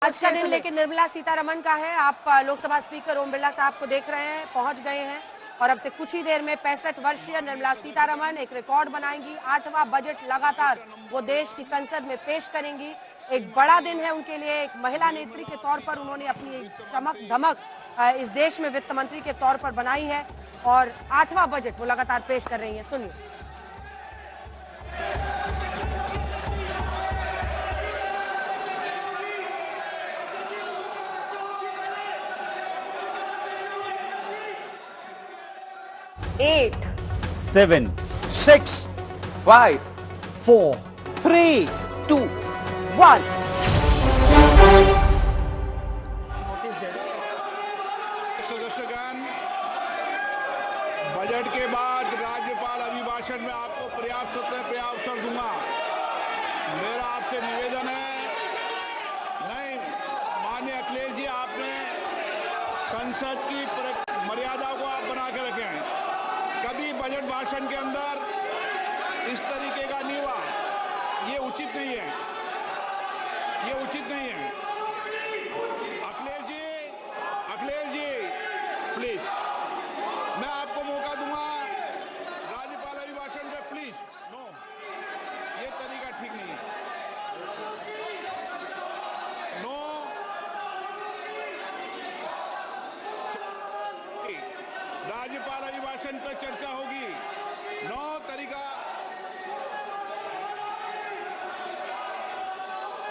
आज का दिन लेकिन निर्मला सीतारमण का है। आप लोकसभा स्पीकर ओम बिरला साहब को देख रहे हैं, पहुंच गए हैं और अब से कुछ ही देर में 65 वर्षीय निर्मला सीतारमण एक रिकॉर्ड बनाएंगी। 8वां बजट लगातार वो देश की संसद में पेश करेंगी। एक बड़ा दिन है उनके लिए। एक महिला नेत्री के तौर पर उन्होंने अपनी चमक धमक इस देश में वित्त मंत्री के तौर पर बनाई है और 8वां बजट वो लगातार पेश कर रही है। सुनिए। 8, 7, 6, 5, 4, 3, 2, 1। सदस्यगण, बजट के बाद राज्यपाल अभिभाषण में आपको पर्याप्त अवसर दूंगा। मेरा आपसे निवेदन है, नहीं माननीय अखिलेश जी, आपने संसद की मर्यादा को आप बना के रखें। कभी बजट भाषण के अंदर इस तरीके का नहीं हुआ, ये उचित नहीं है, ये उचित नहीं है। अखिलेश जी प्लीज, मैं आपको मौका दूंगा राज्यपाल अभिभाषण पे, प्लीज। नो, ये तरीका ठीक नहीं है। नो, राज्यपाल अभिभाषण पर चर्चा होगी। नो तरीका।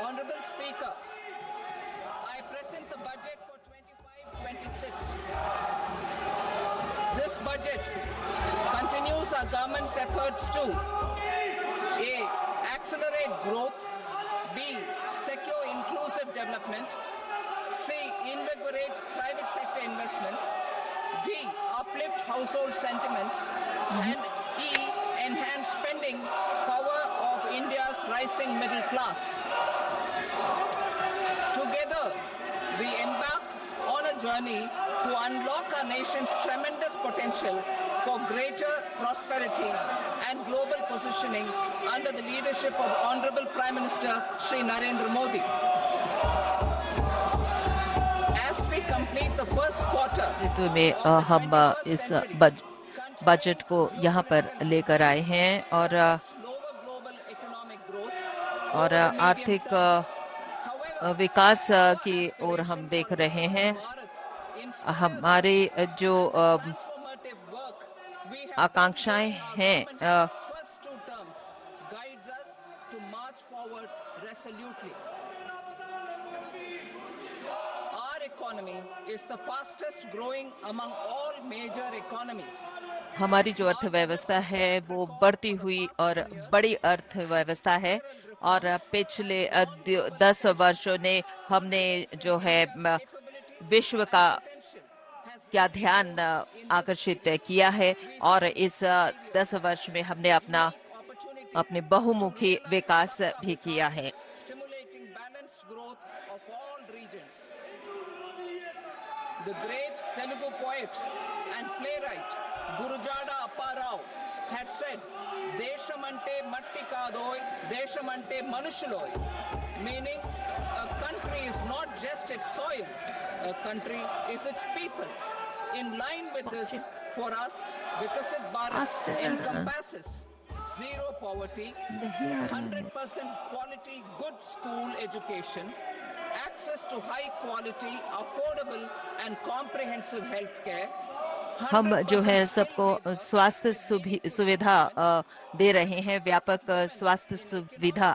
Honorable Speaker, I present the budget for 25-26. This budget continues our government's efforts to A. Accelerate growth, B. Secure inclusive development, C. Invigorate private sector investments, D. Uplift household sentiments, and E. Enhance spending power of India's rising middle class. Together, we embark on a journey to unlock our nation's tremendous potential for greater prosperity and global positioning under the leadership of Honorable Prime Minister Shri Narendra Modi. As we complete the first quarter, ऋतु में हम इस budget को यहाँ पर लेकर आए हैं और आर्थिक विकास की ओर हम देख रहे हैं। हमारे जो आकांक्षाएं हैं हमारी जो अर्थव्यवस्था है वो बढ़ती हुई और बड़ी अर्थव्यवस्था है और पिछले 10 वर्षों ने हमने जो है विश्व का क्या ध्यान आकर्षित किया है और इस 10 वर्ष में हमने अपने बहुमुखी विकास भी किया है। The great Telugu poet and playwright Gurujada Appa Rao had said, "Deshamante matti kadoy, deshamante manushuloy," meaning a country is not just its soil, a country is its people. In line with this, for us, Vikasit Bharat encompasses zero poverty, 100% quality good school education, access to high quality, affordable and comprehensive health care. हम जो है सबको स्वास्थ्य सुविधा दे रहे हैं, व्यापक स्वास्थ्य सुविधा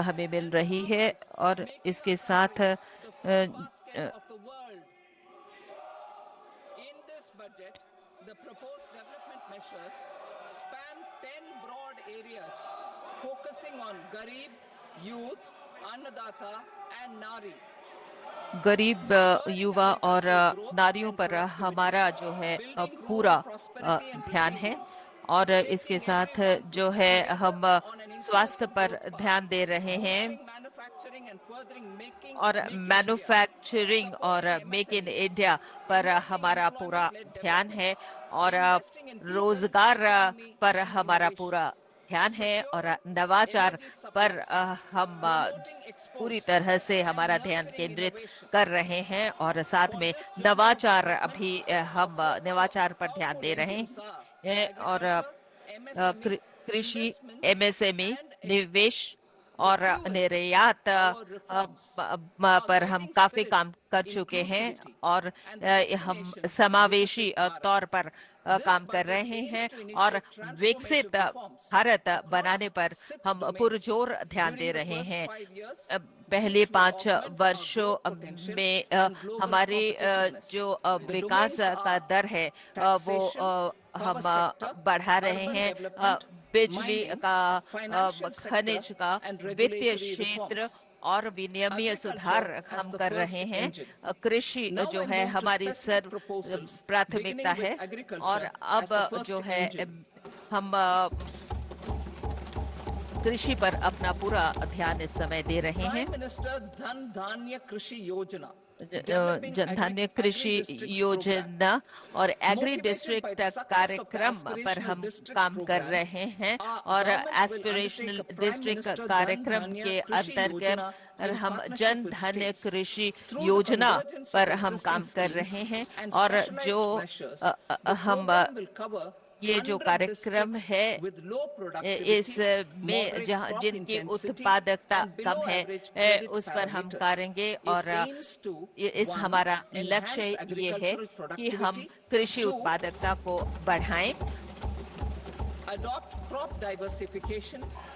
हमें मिल रही है और इसके साथ In this budget, the proposed development measures span 10 broad areas focusing on Garib, youth, Annadata and Nari. गरीब युवा और नारियों पर हमारा जो है पूरा ध्यान है और इसके साथ जो है हम स्वास्थ्य पर ध्यान दे रहे हैं और मैन्युफैक्चरिंग और मेक इन इंडिया पर हमारा पूरा ध्यान है और रोजगार पर हमारा पूरा ध्यान है और नवाचार पर हम पूरी तरह से हमारा ध्यान केंद्रित कर रहे हैं और साथ में नवाचार अभी हम नवाचार पर ध्यान दे रहे हैं और कृषि, MSME, निवेश और निर्यात पर हम काफी काम कर चुके हैं और हम समावेशी तौर पर काम कर रहे हैं और विकसित भारत बनाने पर हम पुरजोर ध्यान दे रहे हैं। पहले 5 वर्षों में हमारे जो विकास का दर है वो हम बढ़ा रहे हैं। बिजली का, खनिज का, वित्तीय क्षेत्र और विनियमीय सुधार हम कर रहे हैं। कृषि जो है हमारी सर्व प्राथमिकता है और अब जो है हम कृषि पर अपना पूरा ध्यान इस समय दे रहे हैं। धन धान्य कृषि योजना, जन धान्य कृषि योजना और एग्री डिस्ट्रिक्ट कार्यक्रम पर हम काम कर रहे हैं और एस्पिरेशनल डिस्ट्रिक्ट कार्यक्रम के अंतर्गत हम जन धन कृषि योजना पर हम काम कर रहे हैं और जो हम ये जो कार्यक्रम है इसमें जहाँ जिनकी उत्पादकता कम है उस पर हम करेंगे और इस हमारा लक्ष्य ये है कि हम कृषि उत्पादकता को बढ़ाएं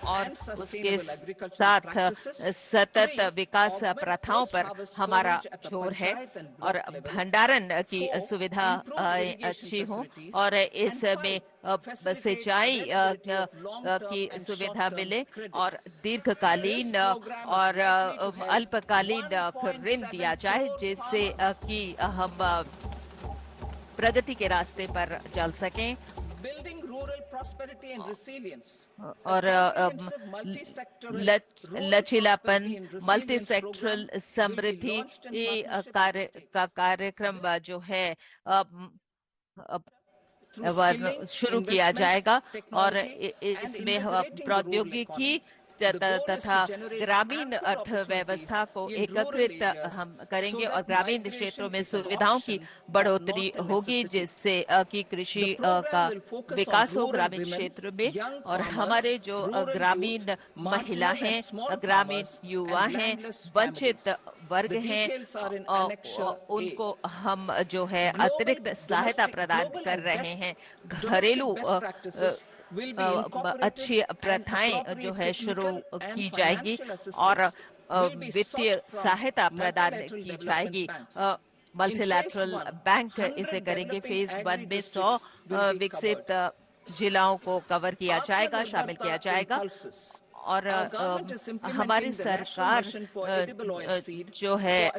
और उसके साथ सतत विकास प्रथाओं पर हमारा जोर है और भंडारण की सुविधा अच्छी हो और इसमें सिंचाई की सुविधा मिले और दीर्घकालीन और अल्पकालीन ऋण दिया जाए जिससे कि हम प्रगति के रास्ते पर चल सकें और लचीलापन, मल्टी सेक्टरल समृद्धि का कार्यक्रम जो है शुरू किया जाएगा और इसमें प्रौद्योगिकी तथा ग्रामीण अर्थव्यवस्था को एकीकृत हम करेंगे और ग्रामीण क्षेत्रों में सुविधाओं की बढ़ोतरी होगी जिससे कि कृषि का विकास हो ग्रामीण क्षेत्र में और हमारे जो ग्रामीण महिला हैं, ग्रामीण युवा हैं, वंचित वर्ग हैं उनको हम जो है अतिरिक्त सहायता प्रदान कर रहे हैं। घरेलू अच्छी प्रथाएं जो है शुरू की जाएगी और वित्तीय सहायता प्रदान की जाएगी। मल्टीलैटरल बैंक इसे करेंगे। फेज 1 में 100 विकसित जिलाओं को कवर किया जाएगा, शामिल किया जाएगा और हमारी सरकार जो है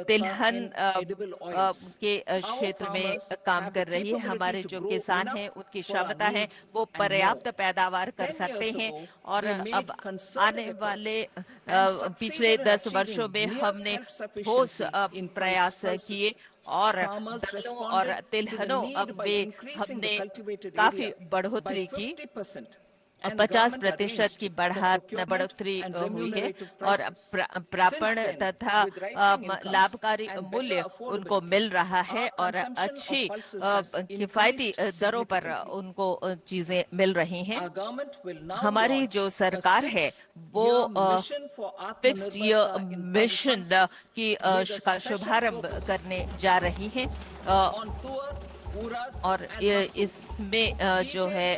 तिलहन के क्षेत्र में काम कर रही है। हमारे जो किसान हैं उनकी क्षमता है वो पर्याप्त पैदावार कर सकते हैं और अब आने वाले पिछले 10 वर्षों में हमने ठोस प्रयास किए और दालों और तिलहनों में हमने काफी बढ़ोतरी की। 50% की बढ़ोतरी हुई है और प्रापण तथा लाभकारी मूल्य उनको मिल रहा है और अच्छी किफायती दरों पर उनको चीजें मिल रही हैं। हमारी जो सरकार है वो फिक्स्ड ईयर मिशन का शुभारंभ करने जा रही है और इसमें जो है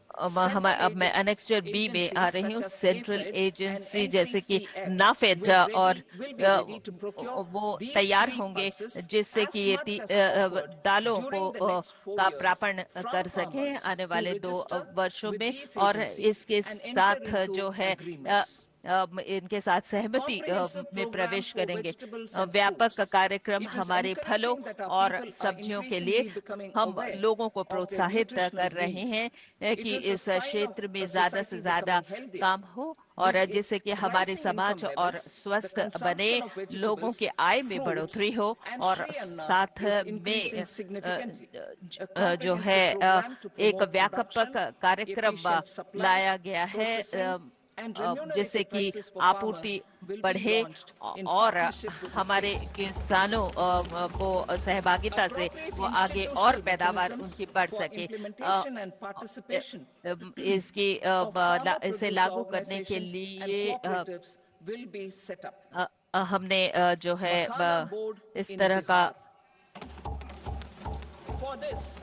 अब मैं अनेक्सर बी में आ रही हूँ। सेंट्रल एजेंसी जैसे कि नाफेड और वो तैयार होंगे जिससे कि ये दालों को का प्रापण कर सके आने वाले 2 वर्षों में और इसके साथ जो है इनके साथ सहमति में प्रवेश करेंगे। व्यापक कार्यक्रम हमारे फलों और सब्जियों के लिए हम लोगों को प्रोत्साहित कर रहे हैं कि इस क्षेत्र में ज्यादा से ज्यादा काम हो और जिससे कि हमारे समाज और स्वस्थ बने, लोगों के आय में बढ़ोतरी हो और साथ में जो है एक व्यापक कार्यक्रम लाया गया है जिससे कि आपूर्ति बढ़े और हमारे किसानों को सहभागिता से वो आगे और पैदावार उनकी बढ़ सके। इसकी इसे लागू करने के लिए हमने जो है इस तरह का For this,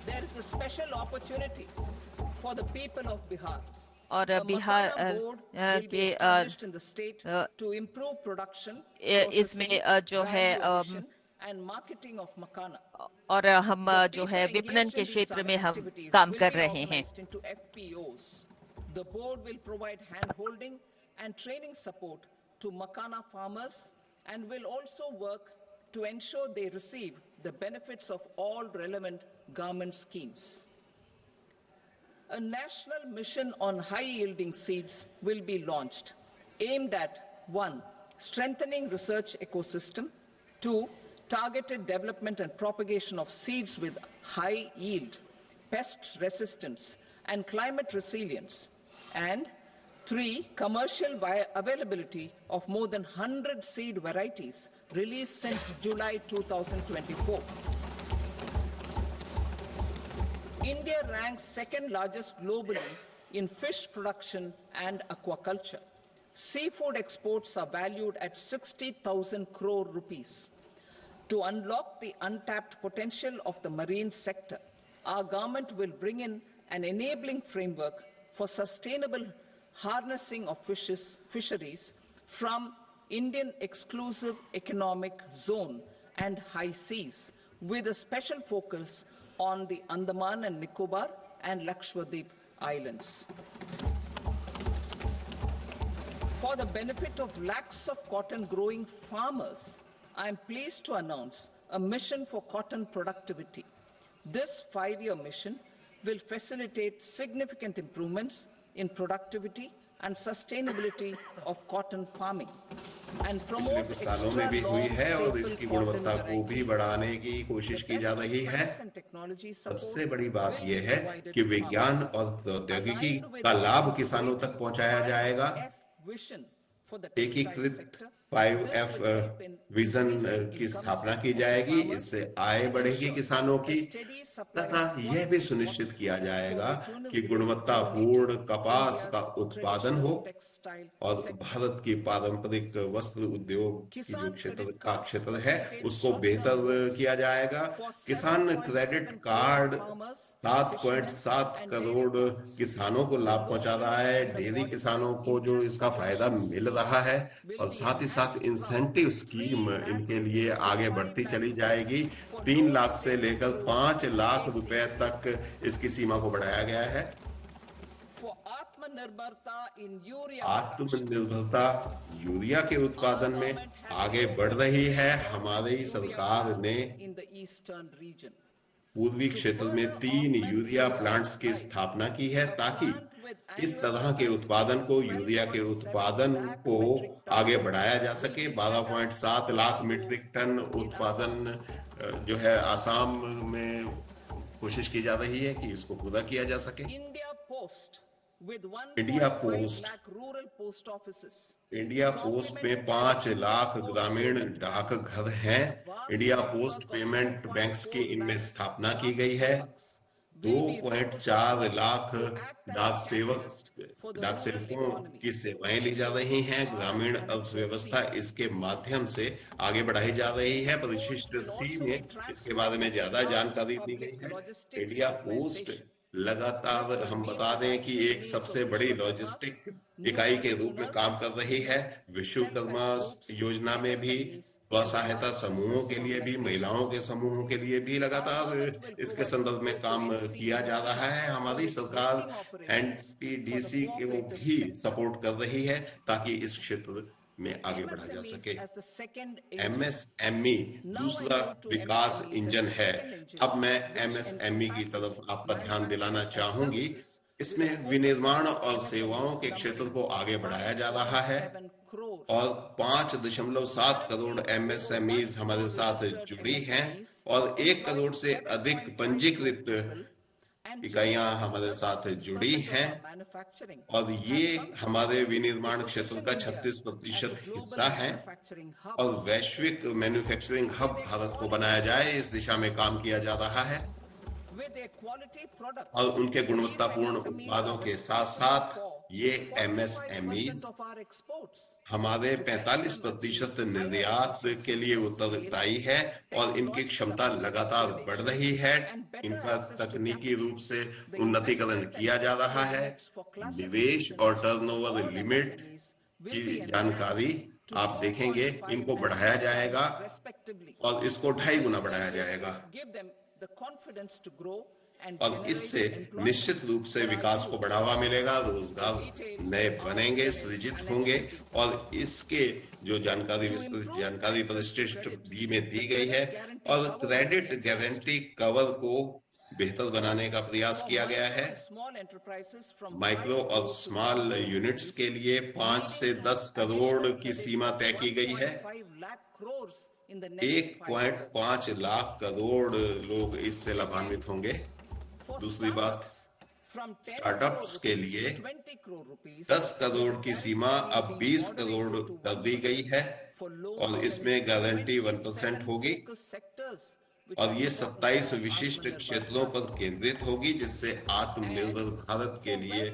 there is a special opportunity for the people of Bihar. और बिहार के इसमें जो है और हम जो है विपणन के क्षेत्र में हम काम कर रहे हैं। The board will provide hand-holding and training support to Makana farmers and will also work to ensure they receive the benefits of all relevant government schemes. A national mission on high-yielding seeds will be launched, aimed at 1. Strengthening research ecosystem, 2. Targeted development and propagation of seeds with high yield, pest resistance, and climate resilience, and 3. Commercial availability of more than 100 seed varieties released since July 2024. India ranks second largest globally in fish production and aquaculture. Seafood exports are valued at 60,000 crore rupees. To unlock the untapped potential of the marine sector, our government will bring in an enabling framework for sustainable harnessing of fisheries from Indian exclusive economic zone and high seas, with a special focus on the Andaman and Nicobar and Lakshadweep Islands. For the benefit of lakhs of cotton growing farmers, I am pleased to announce a mission for cotton productivity. This 5-year mission will facilitate significant improvements in productivity and sustainability of cotton farming and पिछले promote कुछ सालों में भी हुई है और इसकी गुणवत्ता को भी बढ़ाने की कोशिश की जा रही है। सबसे बड़ी बात यह है कि विज्ञान और प्रौद्योगिकी का लाभ किसानों तक पहुंचाया जाएगा। एकीकृत 5F विजन की स्थापना की जाएगी, इससे आय बढ़ेगी किसानों की तथा यह भी सुनिश्चित किया जाएगा कि गुणवत्तापूर्ण कपास का उत्पादन हो और भारत की पारंपरिक वस्त्र उद्योग की जो क्षेत्र है उसको बेहतर किया जाएगा। किसान क्रेडिट कार्ड 7.7 करोड़ किसानों को लाभ पहुंचा रहा है, डेयरी किसानों को जो इसका फायदा मिल रहा है और साथ ही साथ इंसेंटिव स्कीम इनके लिए आगे बढ़ती चली जाएगी। 3 लाख से लेकर 5 लाख रुपए तक इसकी सीमा को बढ़ाया गया है। आत्मनिर्भरता यूरिया के उत्पादन में आगे बढ़ रही है। हमारी सरकार ने पूर्वी क्षेत्र में 3 यूरिया प्लांट्स की स्थापना की है ताकि इस तरह के उत्पादन को, यूरिया के उत्पादन को आगे बढ़ाया जा सके। 12.7 लाख मीट्रिक टन उत्पादन जो है आसाम में कोशिश की जा रही है कि इसको पूरा किया जा सके। इंडिया पोस्ट में 5 लाख ग्रामीण डाकघर हैं। इंडिया पोस्ट पेमेंट बैंक्स की इनमें स्थापना की गई है। 2.4 लाख डाक सेवकों की सेवाएं ली जा रही हैं। ग्रामीण अर्थव्यवस्था इसके माध्यम से आगे बढ़ाई जा रही है। परिशिष्ट सी में इसके बारे में ज्यादा जानकारी दी गई है। इंडिया पोस्ट लगातार हम बता दें कि एक सबसे बड़ी लॉजिस्टिक इकाई के रूप में काम कर रही है। विश्वकर्मा योजना में भी स्वसहायता समूहों के लिए भी, महिलाओं के समूहों के लिए भी लगातार इसके संदर्भ में काम किया जा रहा है। हमारी सरकार एनटीडीसी को भी सपोर्ट कर रही है ताकि इस क्षेत्र में आगे बढ़ा जा सके। एमएसएमई दूसरा विकास इंजन है। अब मैं एमएसएमई की तरफ आपका ध्यान दिलाना चाहूंगी। इसमें विनिर्माण और सेवाओं के क्षेत्र को आगे बढ़ाया जा रहा है और 5.7 करोड़ MSMEs हमारे साथ जुड़ी हैं और 1 करोड़ से अधिक पंजीकृत इकाइयां हमारे साथ जुड़ी हैं और ये हमारे विनिर्माण क्षेत्र का 36% हिस्सा है और वैश्विक मैन्युफैक्चरिंग हब भारत को बनाया जाए, इस दिशा में काम किया जा रहा है और उनके गुणवत्तापूर्ण उत्पादों के साथ साथ ये MSMEs हमारे 45% निर्यात के लिए उत्तरदायी है और इनकी क्षमता लगातार बढ़ रही है। इनका तकनीकी रूप से उन्नतीकरण किया जा रहा है। निवेश और टर्नओवर लिमिट की जानकारी आप देखेंगे, इनको बढ़ाया जाएगा और इसको 2.5 गुना बढ़ाया जाएगा और इससे निश्चित रूप से विकास को बढ़ावा मिलेगा, रोजगार नए बनेंगे, सृजित होंगे और इसके जो जानकारी विस्तृत जानकारी परिशिष्ट बी में दी गई है और क्रेडिट गारंटी कवर को बेहतर बनाने का प्रयास किया गया है। माइक्रो और स्मॉल यूनिट्स के लिए 5 से 10 करोड़ की सीमा तय की गई है। 1.5 लाख करोड़ लोग इससे लाभान्वित होंगे। दूसरी बात, स्टार्टअप्स के लिए 10 करोड़ की सीमा अब 20 करोड़ कर दी गई है और इसमें गारंटी 1% होगी और ये 27 विशिष्ट क्षेत्रों पर केंद्रित होगी, जिससे आत्मनिर्भर भारत के लिए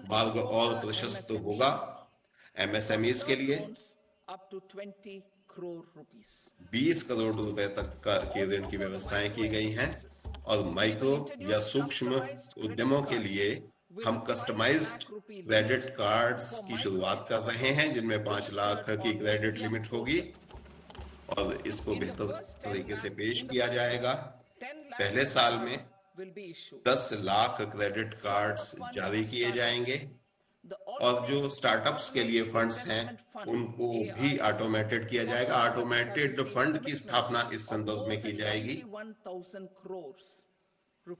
मार्ग और प्रशस्त होगा। MSMEs के लिए 20 करोड़ रुपए तक के ऋण की व्यवस्थाएं की गई हैं और माइक्रो या सूक्ष्म उद्यमों के लिए हम कस्टमाइज्ड क्रेडिट कार्ड्स की शुरुआत कर रहे हैं, जिनमें 5 लाख की क्रेडिट लिमिट होगी और इसको बेहतर तरीके से पेश किया जाएगा। पहले साल में 10 लाख क्रेडिट कार्ड्स जारी किए जाएंगे और जो स्टार्टअप्स के लिए फंड्स हैं उनको भी ऑटोमेटेड किया जाएगा। ऑटोमेटेड फंड की स्थापना इस संदर्भ में की जाएगी।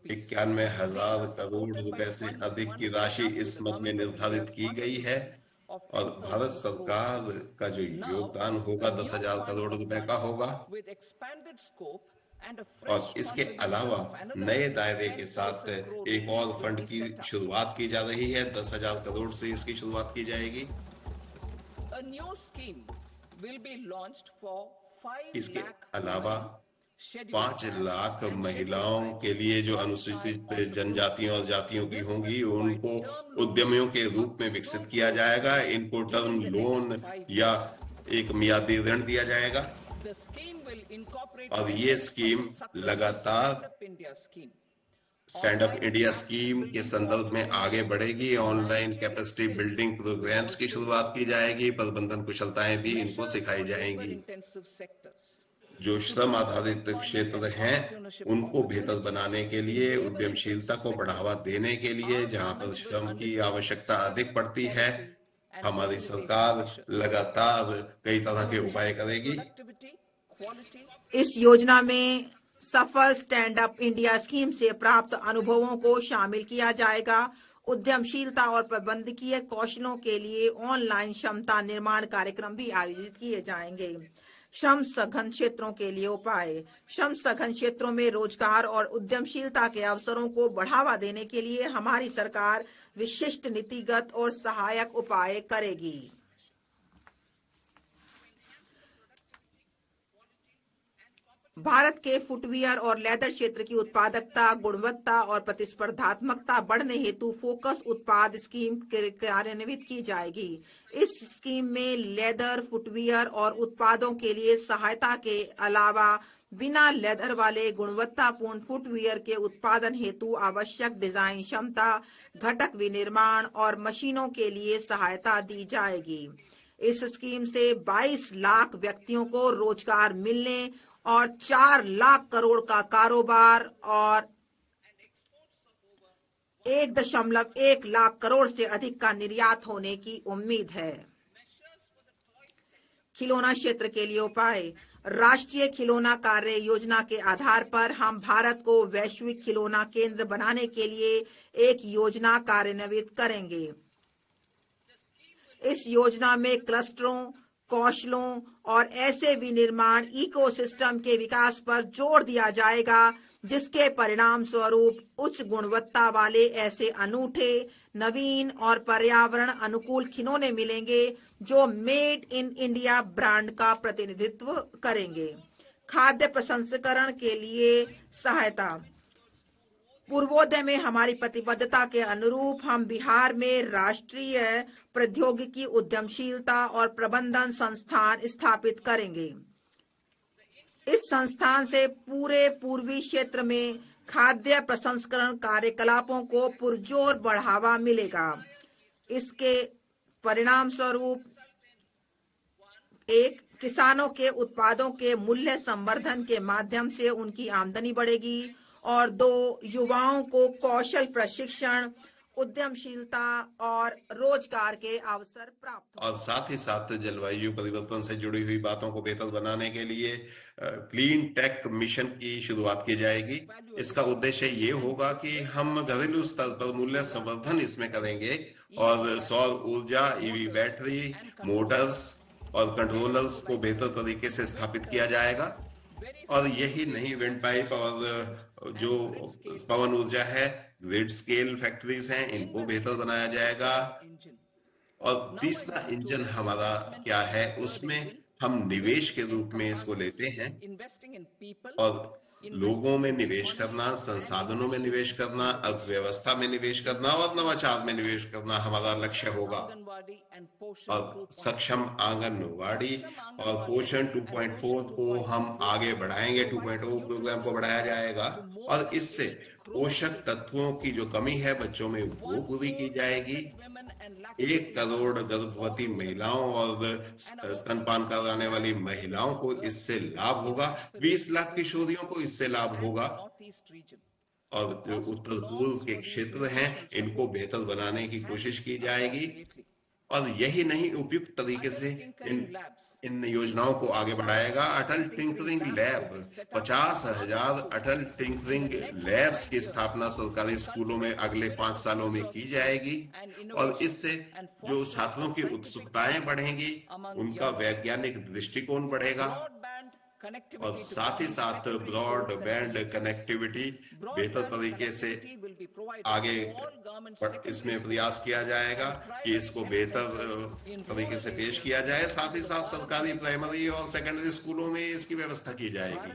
91,000 करोड़ रुपए से अधिक की राशि इस मद में निर्धारित की गई है और भारत सरकार का जो योगदान होगा 10,000 करोड़ रुपए का होगा और इसके अलावा नए दायरे के साथ एक और फंड की शुरुआत की जा रही है। 10,000 करोड़ से इसकी शुरुआत की जाएगी। इसके अलावा 5 लाख महिलाओं के लिए जो अनुसूचित जनजातियों और जातियों की होंगी उनको उद्यमियों के रूप में विकसित किया जाएगा। इनको टर्म लोन या एक मियादी ऋण दिया जाएगा और ये स्कीम लगातार स्टैंड अप इंडिया स्कीम के संदर्भ में आगे बढ़ेगी। ऑनलाइन कैपेसिटी बिल्डिंग प्रोग्राम्स की शुरुआत की जाएगी। प्रबंधन कुशलताएं भी इनको सिखाई जाएंगी। जो श्रम आधारित क्षेत्र हैं उनको बेहतर बनाने के लिए, उद्यमशीलता को बढ़ावा देने के लिए, जहां पर श्रम की आवश्यकता अधिक पड़ती है, हमारी सरकार लगातार कई तरह के उपाय करेगी। इस योजना में सफल स्टैंड अप इंडिया स्कीम से प्राप्त अनुभवों को शामिल किया जाएगा। उद्यमशीलता और प्रबंधकीय कौशलों के लिए ऑनलाइन क्षमता निर्माण कार्यक्रम भी आयोजित किए जाएंगे। श्रम सघन क्षेत्रों के लिए उपाय। श्रम सघन क्षेत्रों में रोजगार और उद्यमशीलता के अवसरों को बढ़ावा देने के लिए हमारी सरकार विशिष्ट नीतिगत और सहायक उपाय करेगी। भारत के फुटवियर और लेदर क्षेत्र की उत्पादकता, गुणवत्ता और प्रतिस्पर्धात्मकता बढ़ने हेतु फोकस उत्पाद स्कीम कार्यान्वित की जाएगी। इस स्कीम में लेदर, फुटवियर और उत्पादों के लिए सहायता के अलावा बिना लेदर वाले गुणवत्तापूर्ण फुटवियर के उत्पादन हेतु आवश्यक डिजाइन क्षमता, घटक विनिर्माण और मशीनों के लिए सहायता दी जाएगी। इस स्कीम से 22 लाख व्यक्तियों को रोजगार मिलने और 4 लाख करोड़ का कारोबार और 1.1 लाख करोड़ से अधिक का निर्यात होने की उम्मीद है। खिलौना क्षेत्र के लिए उपाय। राष्ट्रीय खिलौना कार्य योजना के आधार पर हम भारत को वैश्विक खिलौना केंद्र बनाने के लिए एक योजना कार्यान्वित करेंगे। इस योजना में क्लस्टरों, कौशलों और ऐसे विनिर्माण इकोसिस्टम के विकास पर जोर दिया जाएगा जिसके परिणाम स्वरूप उच्च गुणवत्ता वाले ऐसे अनूठे, नवीन और पर्यावरण अनुकूल खिलौने मिलेंगे जो मेड इन इंडिया ब्रांड का प्रतिनिधित्व करेंगे। खाद्य प्रसंस्करण के लिए सहायता। पूर्वोदय में हमारी प्रतिबद्धता के अनुरूप हम बिहार में राष्ट्रीय प्रौद्योगिकी उद्यमशीलता और प्रबंधन संस्थान स्थापित करेंगे। इस संस्थान से पूरे पूर्वी क्षेत्र में खाद्य प्रसंस्करण कार्यकलापों को पुरजोर बढ़ावा मिलेगा। इसके परिणाम स्वरूप एक, किसानों के उत्पादों के मूल्य संवर्धन के माध्यम से उनकी आमदनी बढ़ेगी और 2, युवाओं को कौशल प्रशिक्षण, उद्यमशीलता और रोजगार के अवसर प्राप्त और साथ ही साथ जलवायु परिवर्तन से जुड़ी हुई बातों को बेहतर बनाने के लिए क्लीन टेक मिशन की शुरुआत की जाएगी। इसका उद्देश्य ये होगा कि हम घरेलू स्तर पर मूल्य संवर्धन इसमें करेंगे और सौर ऊर्जा, ईवी बैटरी, मोटर्स और कंट्रोलर्स को बेहतर तरीके से स्थापित किया जाएगा। और यही नहीं, विंड पाइप और जो पवन ऊर्जा है, ग्रिड स्केल फैक्ट्रीज हैं, इनको बेहतर बनाया जाएगा। और तीसरा इंजन हमारा क्या है, उसमें हम निवेश के रूप में इसको लेते हैं और लोगों में निवेश करना, संसाधनों में निवेश करना, अर्थव्यवस्था में निवेश करना और नवाचार में निवेश करना हमारा लक्ष्य होगा। और सक्षम आंगनवाड़ी और पोषण 2.4 को हम आगे बढ़ाएंगे, 2.0 प्रोग्राम को बढ़ाया जाएगा और इससे पोषक तत्वों की जो कमी है बच्चों में वो पूरी की जाएगी। 1 करोड़ गर्भवती महिलाओं और स्तनपान कराने वाली महिलाओं को इससे लाभ होगा। 20 लाख किशोरियों को इससे लाभ होगा और जो उत्तर पूर्व के क्षेत्र हैं इनको बेहतर बनाने की कोशिश की जाएगी। और यही नहीं, उपयुक्त तरीके से इन योजनाओं को आगे बढ़ाएगा। अटल टिंकरिंग लैब, 50,000 अटल टिंकरिंग लैब्स की स्थापना सरकारी स्कूलों में अगले 5 सालों में की जाएगी और इससे जो छात्रों की उत्सुकताएं बढ़ेंगी, उनका वैज्ञानिक दृष्टिकोण बढ़ेगा और साथ ही साथ ब्रॉडबैंड कनेक्टिविटी बेहतर तरीके से आगे इसमें प्रयास किया जाएगा कि इसको बेहतर तरीके से पेश किया जाए। साथ ही साथ सरकारी प्राइमरी और सेकेंडरी स्कूलों में इसकी व्यवस्था की जाएगी।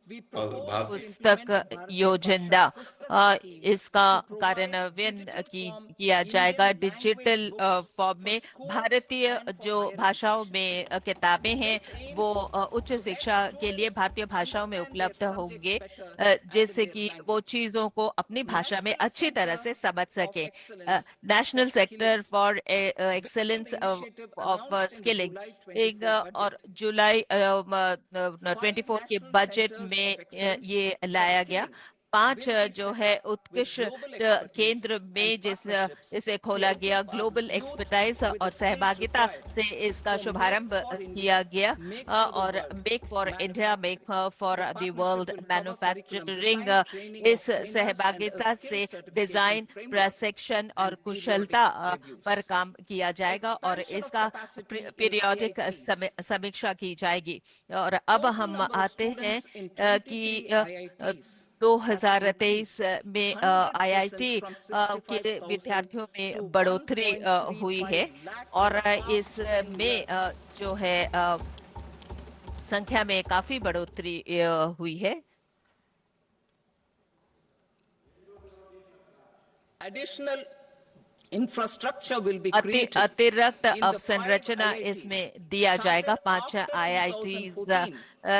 पुस्तक योजना, इसका कार्यान्वयन किया जाएगा डिजिटल फॉर्म में। भारतीय जो भाषाओं में किताबें हैं वो उच्च शिक्षा के लिए भारतीय भाषाओं में उपलब्ध होंगे, जैसे कि वो चीजों को अपनी भाषा में अच्छी तरह से समझ सके। National sector for excellence of skilling और जुलाई 24 के बजट में ये लाया गया। 5 जो है उत्कृष्ट केंद्र में जिसे खोला गया, ग्लोबल एक्सपर्टाइज और सहभागिता से इसका शुभारंभ किया गया और make for India, make for the world manufacturing, इस सहभागिता से डिजाइन, प्रशिक्षण और कुशलता पर काम किया जाएगा और इसका पीरियोडिक समीक्षा की जाएगी। और अब हम आते हैं कि 2023 में IIT के विद्यार्थियों में बढ़ोतरी हुई है और इसमें जो है संख्या में काफी बढ़ोतरी हुई है। Additional infrastructure will be created. अतिरिक्त अवसंरचना इसमें दिया जाएगा 5 IITs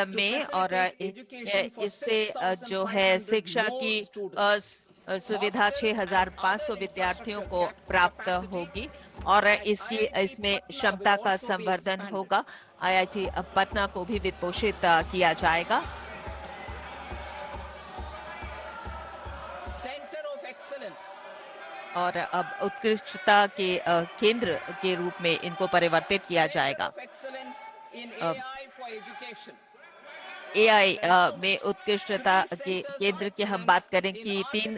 में और इससे जो है शिक्षा की सुविधा 6,500 विद्यार्थियों को प्राप्त होगी और इसमें क्षमता का संवर्धन होगा। IIT पटना को भी वित्त पोषित किया जाएगा। और अब उत्कृष्टता के केंद्र के रूप में इनको परिवर्तित किया जाएगा। in AI for education. AI में उत्कृष्टता के केंद्र की हम बात करें कि 3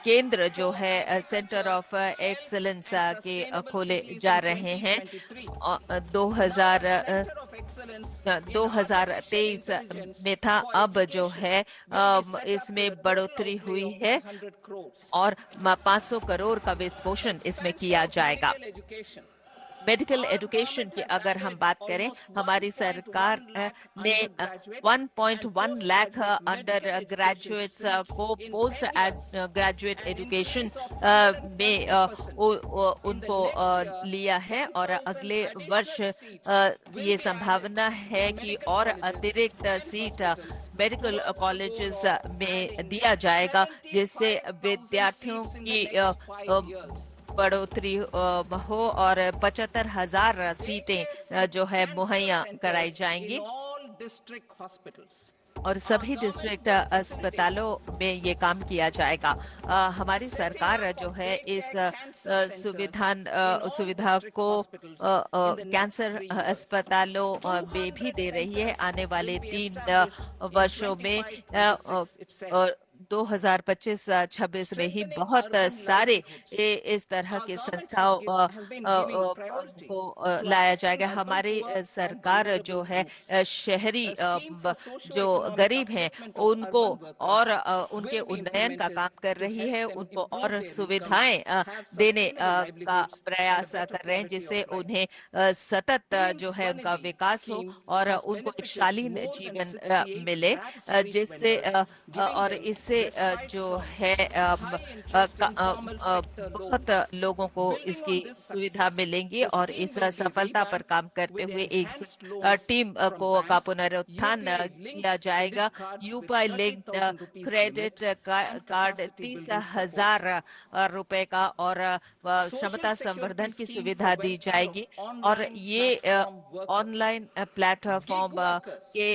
केंद्र जो है सेंटर ऑफ एक्सीलेंस के खोले जा रहे हैं। 2023 में था, अब जो है इसमें बढ़ोतरी हुई है और 500 करोड़ का वित्त पोषण इसमें किया जाएगा। मेडिकल एजुकेशन की अगर हम बात करें, हमारी सरकार ने 1.1 लाख अंडर ग्रेजुएट्स को पोस्ट ग्रेजुएट एजुकेशन में उनको लिया है और अगले वर्ष ये संभावना है कि और अतिरिक्त सीट मेडिकल कॉलेजेस में दिया जाएगा, जिससे विद्यार्थियों की बढ़ोतरी हो और 75,000 सीटें जो है मुहैया कराई जाएंगी और सभी डिस्ट्रिक्ट अस्पतालों में ये काम किया जाएगा। हमारी सरकार जो है इस सुविधा को कैंसर अस्पतालों में भी दे रही है। आने वाले 3 वर्षों में 2025-26 में ही बहुत सारे इस तरह के संस्थाओं को लाया जाएगा। हमारी सरकार जो है शहरी जो गरीब हैं उनको और उनके उन्नयन का काम कर रही है, उनको और सुविधाएं देने का प्रयास कर रहे हैं, जिससे उन्हें सतत जो है उनका विकास हो और उनको एक शालीन जीवन मिले, जिससे और इससे जो है बहुत लोगों को इसकी सुविधा मिलेंगी और इस सफलता पर काम करते हुए एक टीम का पुनरुत्थान किया जाएगा। यूपीआई लिंक्ड क्रेडिट कार्ड 30,000 रुपए का और क्षमता संवर्धन की सुविधा दी जाएगी और ये ऑनलाइन प्लेटफॉर्म के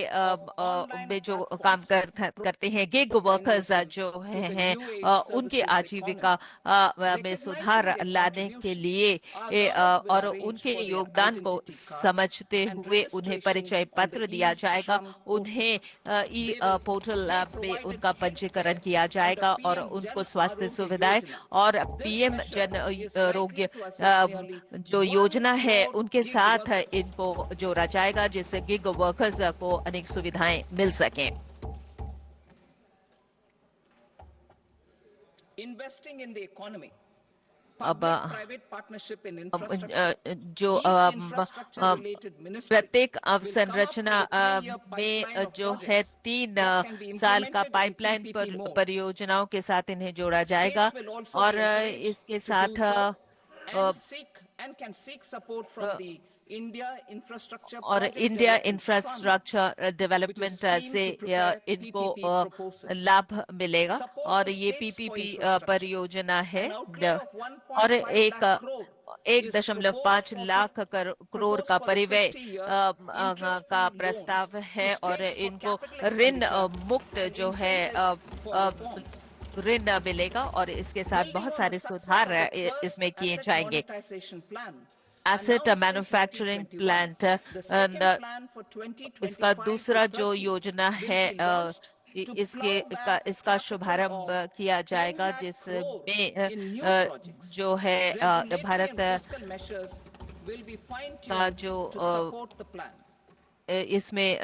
में जो काम करते हैं गिग वर्कर्स जो हैं उनकी आजीविका में सुधार लाने के लिए और उनके योगदान को समझते हुए उन्हें परिचय पत्र दिया जाएगा, उन्हें ई पोर्टल में उनका पंजीकरण किया जाएगा और उनको स्वास्थ्य सुविधाएं और पीएम जन आरोग्य जो योजना है उनके साथ इनको जोड़ा जाएगा, जिससे गिग वर्कर्स को अनेक सुविधाएं मिल सकें। Investing in the economy. अब जो प्रत्येक अवसंरचना में जो है 3 साल का पाइपलाइन परियोजनाओं के साथ इन्हें जोड़ा जाएगा और इसके साथ और इंडिया इंफ्रास्ट्रक्चर डेवलपमेंट से इनको लाभ मिलेगा और ये पीपीपी परियोजना है और 1.5 लाख करोड़ का परिव्यय का प्रस्ताव है और इनको ऋण मुक्त जो है ऋण मिलेगा और इसके साथ बहुत सारे सुधार इसमें किए जाएंगे। एसेट मैन्युफैक्चरिंग प्लांट इसका दूसरा जो योजना है इसका शुभारंभ किया जाएगा, जिसमें जो है भारत का जो इसमें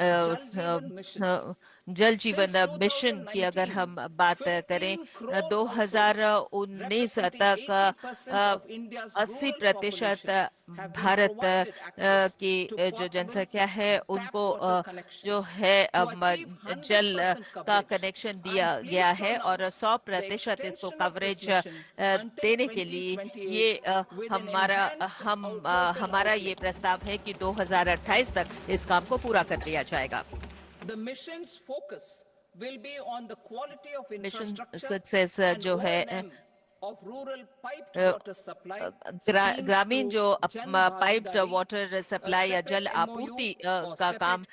जल जीवन मिशन की अगर हम बात करें 2019 तक 80% भारत की जो जनसंख्या है उनको जो है जल का कनेक्शन दिया गया है और 100% इसको कवरेज देने के लिए ये हमारा ये प्रस्ताव है कि 2028 तक इस काम को पूरा कर लिया जाएगा। The mission's focus will be on the quality of mission infrastructure success जो है of rural piped water supply. ग्रामीण जो पाइप्ड वाटर सप्लाई या जल आपूर्ति का काम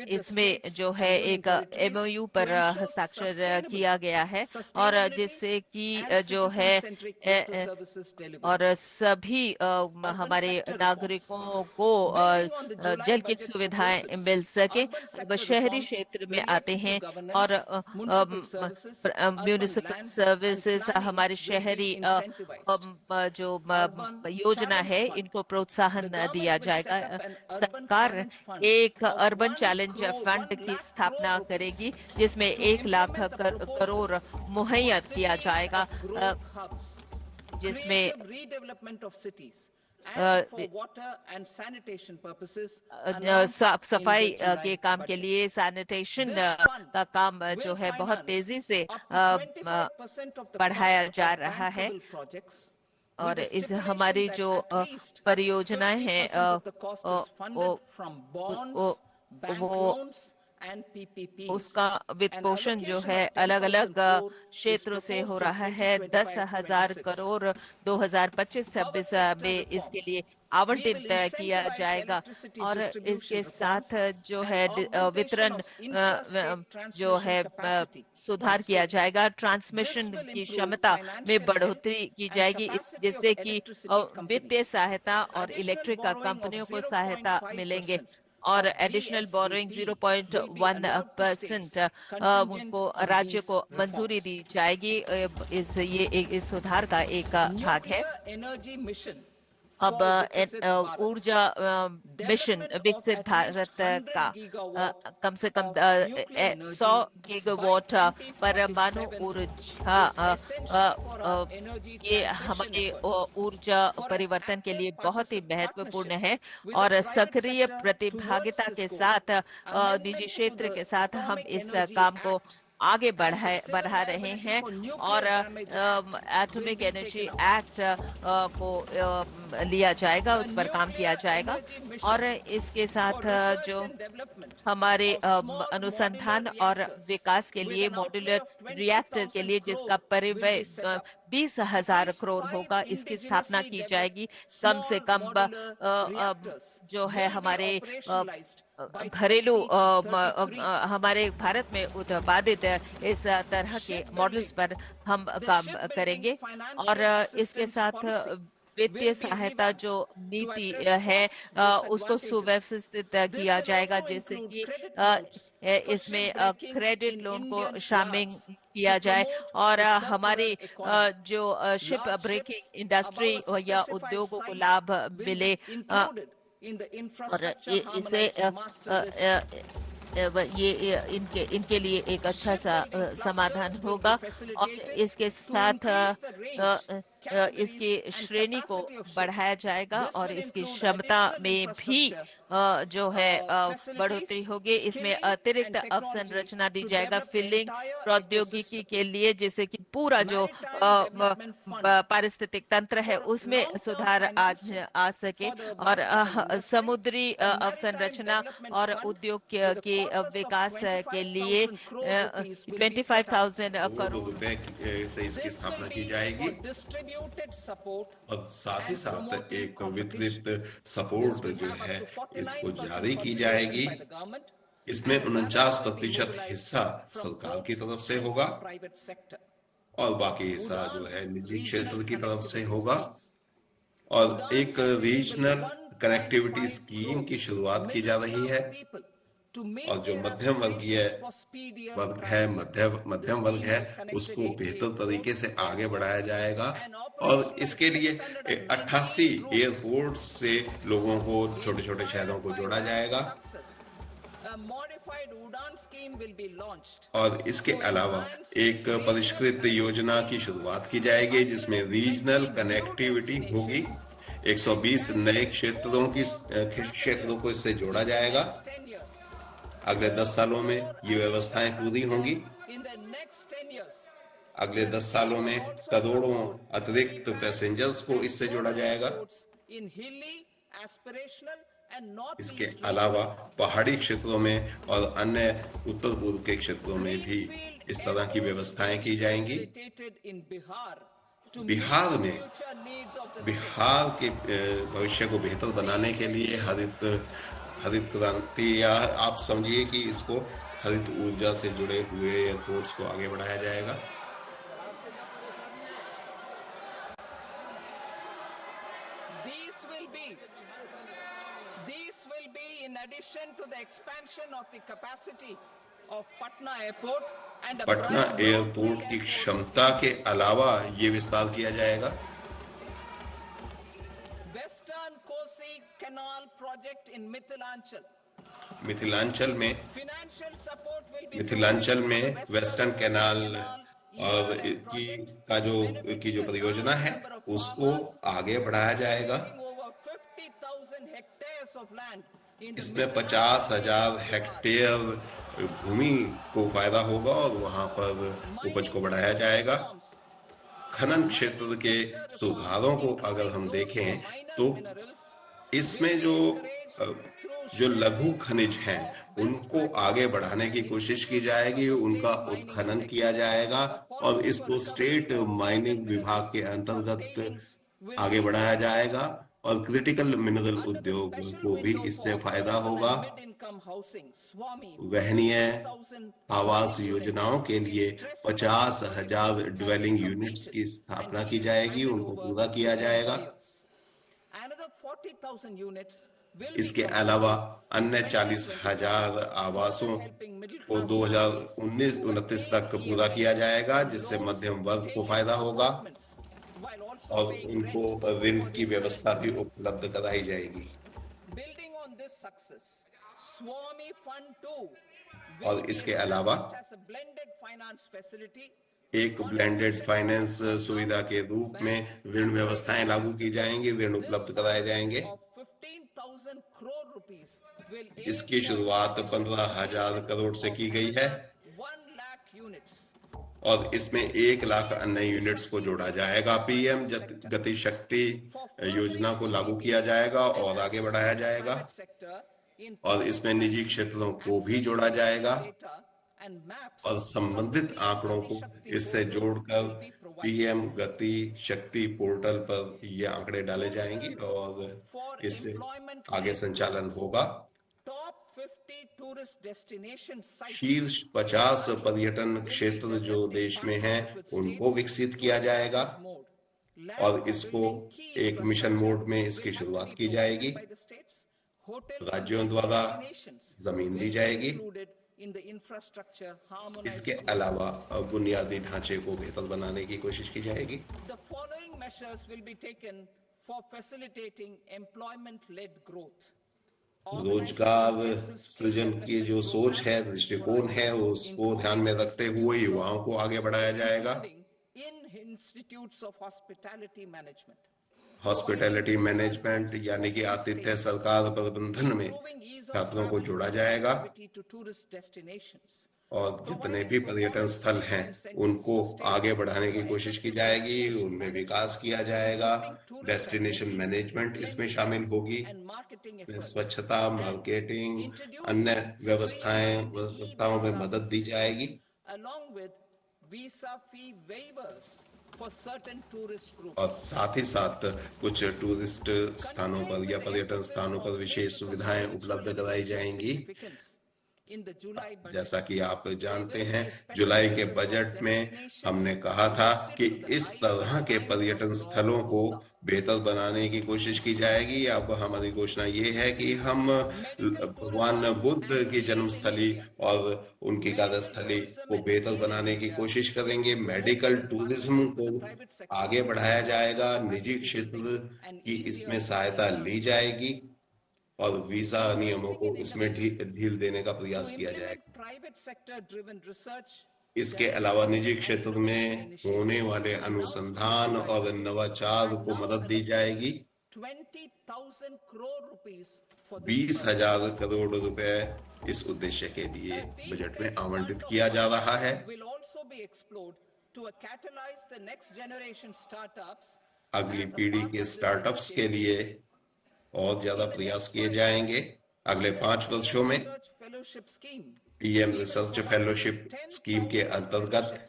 इसमें जो है एक MOU पर हस्ताक्षर किया गया है और जिससे कि जो है और सभी हमारे नागरिकों को जल की सुविधाएं मिल सके। अब शहरी क्षेत्र में आते हैं और म्यूनिसिपल सर्विसेज हमारे शहरी जो योजना है इनको प्रोत्साहन दिया जाएगा। सरकार एक अर्बन चैलेंज फंड की स्थापना करेगी जिसमें 1 लाख करोड़ मुहैया किया जाएगा, जिसमें साफ सफाई के काम के लिए सैनिटेशन का काम जो है बहुत तेजी से बढ़ाया जा रहा है। और इस हमारी जो परियोजनाएं हैं वो उसका वित्त पोषण जो है अलग अलग क्षेत्रों से हो रहा है। 10,000 करोड़ 2025-26 में इसके लिए आवंटित किया जाएगा और इसके साथ जो है वितरण जो है सुधार किया जाएगा। ट्रांसमिशन की क्षमता में बढ़ोतरी की जाएगी जिससे कि वित्तीय सहायता और इलेक्ट्रिक कंपनियों को सहायता मिलेंगे और एडिशनल बोरोइंग 0.1% उनको राज्य को मंजूरी दी जाएगी। इस सुधार का एक भाग है। अब ऊर्जा मिशन विकसित भारत का कम से कम 100 गीगावाट परमाणु ऊर्जा ये हमारे ऊर्जा परिवर्तन के लिए बहुत ही महत्वपूर्ण है और सक्रिय प्रतिभागिता के साथ निजी क्षेत्र के साथ हम इस काम को आगे बढ़ा रहे हैं और एटॉमिक एनर्जी एक्ट को लिया जाएगा, उस पर काम किया जाएगा और इसके साथ जो हमारे अनुसंधान और विकास के लिए मॉड्यूलर रिएक्टर के लिए जिसका परिव्यय 20,000 करोड़ होगा, इसकी स्थापना की जाएगी। कम से कम जो है हमारे घरेलू हमारे भारत में उत्पादित इस तरह के मॉडल्स पर हम काम करेंगे और इसके साथ वित्तीय सहायता जो नीति है उसको सुव्यवस्थित किया जाएगा जिससे कि इसमें क्रेडिट लोन को शामिल किया जाए और हमारे जो शिप ब्रेकिंग इंडस्ट्री या उद्योगों को लाभ मिले और इसे इनके लिए एक अच्छा सा समाधान होगा और इसके साथ इसकी श्रेणी को बढ़ाया जाएगा और इसकी क्षमता में भी जो है बढ़ोतरी होगी। इसमें अतिरिक्त अवसंरचना दी जाएगा फिलिंग प्रौद्योगिकी के लिए जिससे कि पूरा जो पारिस्थितिक तंत्र है उसमें सुधार आ सके और समुद्री अवसंरचना और उद्योग के विकास के लिए 25,000 करोड़ रुपए से इसकी स्थापना की जाएगी और साथ ही साथ एक वितरित सपोर्ट जो है इसको जारी की जाएगी। इसमें 49% हिस्सा सरकार की तरफ से होगा और बाकी हिस्सा जो है निजी क्षेत्र की तरफ से होगा और एक रीजनल कनेक्टिविटी स्कीम की शुरुआत की जा रही है और जो मध्यम वर्ग है उसको बेहतर तरीके से आगे बढ़ाया जाएगा और इसके लिए 88 एयरपोर्ट से लोगों को छोटे छोटे शहरों को जोड़ा जाएगा और इसके अलावा एक परिष्कृत योजना की शुरुआत की जाएगी जिसमें रीजनल कनेक्टिविटी होगी। 120 नए क्षेत्रों को इससे जोड़ा जाएगा। अगले 10 सालों में ये व्यवस्थाएं पूरी होंगी। अगले 10 सालों में करोड़ों अतिरिक्त पैसेंजर्स को इससे जोड़ा जाएगा। इसके अलावा पहाड़ी क्षेत्रों में और अन्य उत्तर पूर्व के क्षेत्रों में भी इस तरह की व्यवस्थाएं की जाएंगी। बिहार के भविष्य को बेहतर बनाने के लिए हरित हरित क्रांति, या आप समझिए कि इसको हरित ऊर्जा से जुड़े हुए एयरपोर्ट्स को आगे बढ़ाया जाएगा। These will be in addition to the expansion of the capacity of Patna Airport and a Patna brand airport की क्षमता के अलावा ये विस्तार किया जाएगा। Western Kosi Canal project in Mithilanchal. Mithilanchal में Financial support will be Mithilanchal provided में for the वेस्टर्न कैनाल और project, की जो परियोजना है उसको आगे बढ़ाया जाएगा। over 50,000 hectares of land in the इसमें 50,000 हेक्टेयर भूमि को फायदा होगा और वहां पर उपज को बढ़ाया जाएगा। खनन क्षेत्र के सुधारों को अगर हम देखें तो इसमें जो लघु खनिज हैं उनको आगे बढ़ाने की कोशिश की जाएगी, उनका उत्खनन किया जाएगा और इसको स्टेट माइनिंग विभाग के अंतर्गत आगे बढ़ाया जाएगा और क्रिटिकल मिनरल उद्योग को भी इससे फायदा होगा। वहनीय आवास योजनाओं के लिए 50,000 ड्वेलिंग यूनिट्स की स्थापना की जाएगी, उनको पूरा किया जाएगा। इसके अलावा अन्य 40,000 आवासों को 2019-29 तक पूरा किया जाएगा, जिससे मध्यम वर्ग को फायदा होगा और उनको ऋण की व्यवस्था भी उपलब्ध कराई जाएगी। और इसके अलावा एक ब्लेंडेड फाइनेंस सुविधा के रूप में ऋण व्यवस्थाएं लागू की जाएंगी, ऋण उपलब्ध कराए जाएंगे। इसकी शुरुआत 15,000 करोड़ से की गई है और इसमें 1 लाख अन्य यूनिट्स को जोड़ा जाएगा। पीएम गति शक्ति योजना को लागू किया जाएगा और आगे बढ़ाया जाएगा और इसमें निजी क्षेत्रों को भी जोड़ा जाएगा और संबंधित आंकड़ों को इससे जोड़कर पीएम गति शक्ति पोर्टल पर ये आंकड़े डाले जाएंगे और इससे आगे संचालन होगा। शीर्ष 50 पर्यटन क्षेत्र जो देश में हैं उनको विकसित किया जाएगा और इसको एक मिशन मोड में इसकी शुरुआत की जाएगी। राज्यों द्वारा जमीन दी जाएगी। इसके अलावा बुनियादी ढांचे को बेहतर बनाने की कोशिश की जाएगी। रोजगार सृजन की जो सोच है, दृष्टिकोण है, उसको ध्यान में रखते हुए युवाओं को आगे बढ़ाया जाएगा। हॉस्पिटैलिटी मैनेजमेंट यानी कि आतिथ्य सरकार प्रबंधन में छात्रों को जोड़ा जाएगा और जितने भी पर्यटन स्थल हैं उनको आगे बढ़ाने की कोशिश की जाएगी, उनमें विकास किया जाएगा। डेस्टिनेशन मैनेजमेंट इसमें शामिल होगी। स्वच्छता, मार्केटिंग, अन्य व्यवस्थाओं में मदद दी जाएगी और साथ ही साथ कुछ टूरिस्ट स्थानों पर या पर्यटन स्थानों पर विशेष सुविधाएं उपलब्ध कराई जाएंगी। जैसा कि आप जानते हैं, जुलाई के बजट में हमने कहा था कि इस तरह के पर्यटन स्थलों को बेहतर बनाने की कोशिश की जाएगी। अब हमारी घोषणा ये है कि हम भगवान बुद्ध की जन्मस्थली और उनकी कार्यस्थली को बेहतर बनाने की कोशिश करेंगे। मेडिकल टूरिज्म को आगे बढ़ाया जाएगा, निजी क्षेत्र की इसमें सहायता ली जाएगी और वीजा नियमों को इसमें ढील देने का प्रयास किया जाएगा। इसके अलावा निजी क्षेत्र में होने वाले अनुसंधान और नवाचार को मदद दी जाएगी। 20,000 करोड़ रुपए इस उद्देश्य के लिए बजट में आवंटित किया जा रहा है। अगली पीढ़ी के स्टार्टअप्स के लिए और ज्यादा प्रयास किए जाएंगे। अगले 5 वर्षों में पीएम रिसर्च फेलोशिप स्कीम के अंतर्गत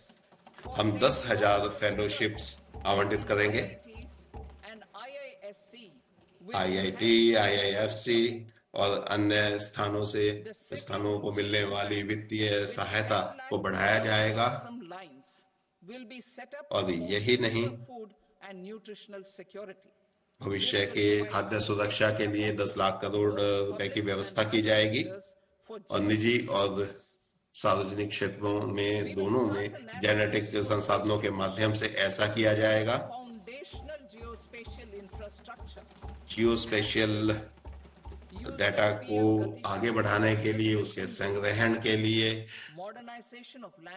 हम 10,000 फेलोशिप्स आवंटित करेंगे। IIT, IIFC और अन्य स्थानों को मिलने वाली वित्तीय सहायता को बढ़ाया जाएगा। और यही नहीं, भविष्य के खाद्य सुरक्षा के लिए 10 लाख करोड़ रुपए की व्यवस्था की जाएगी और निजी और सार्वजनिक क्षेत्रों में दोनों में जेनेटिक संसाधनों के माध्यम से ऐसा किया जाएगा। जियोस्पेशियल डाटा को आगे बढ़ाने के लिए, उसके संग्रहण के लिए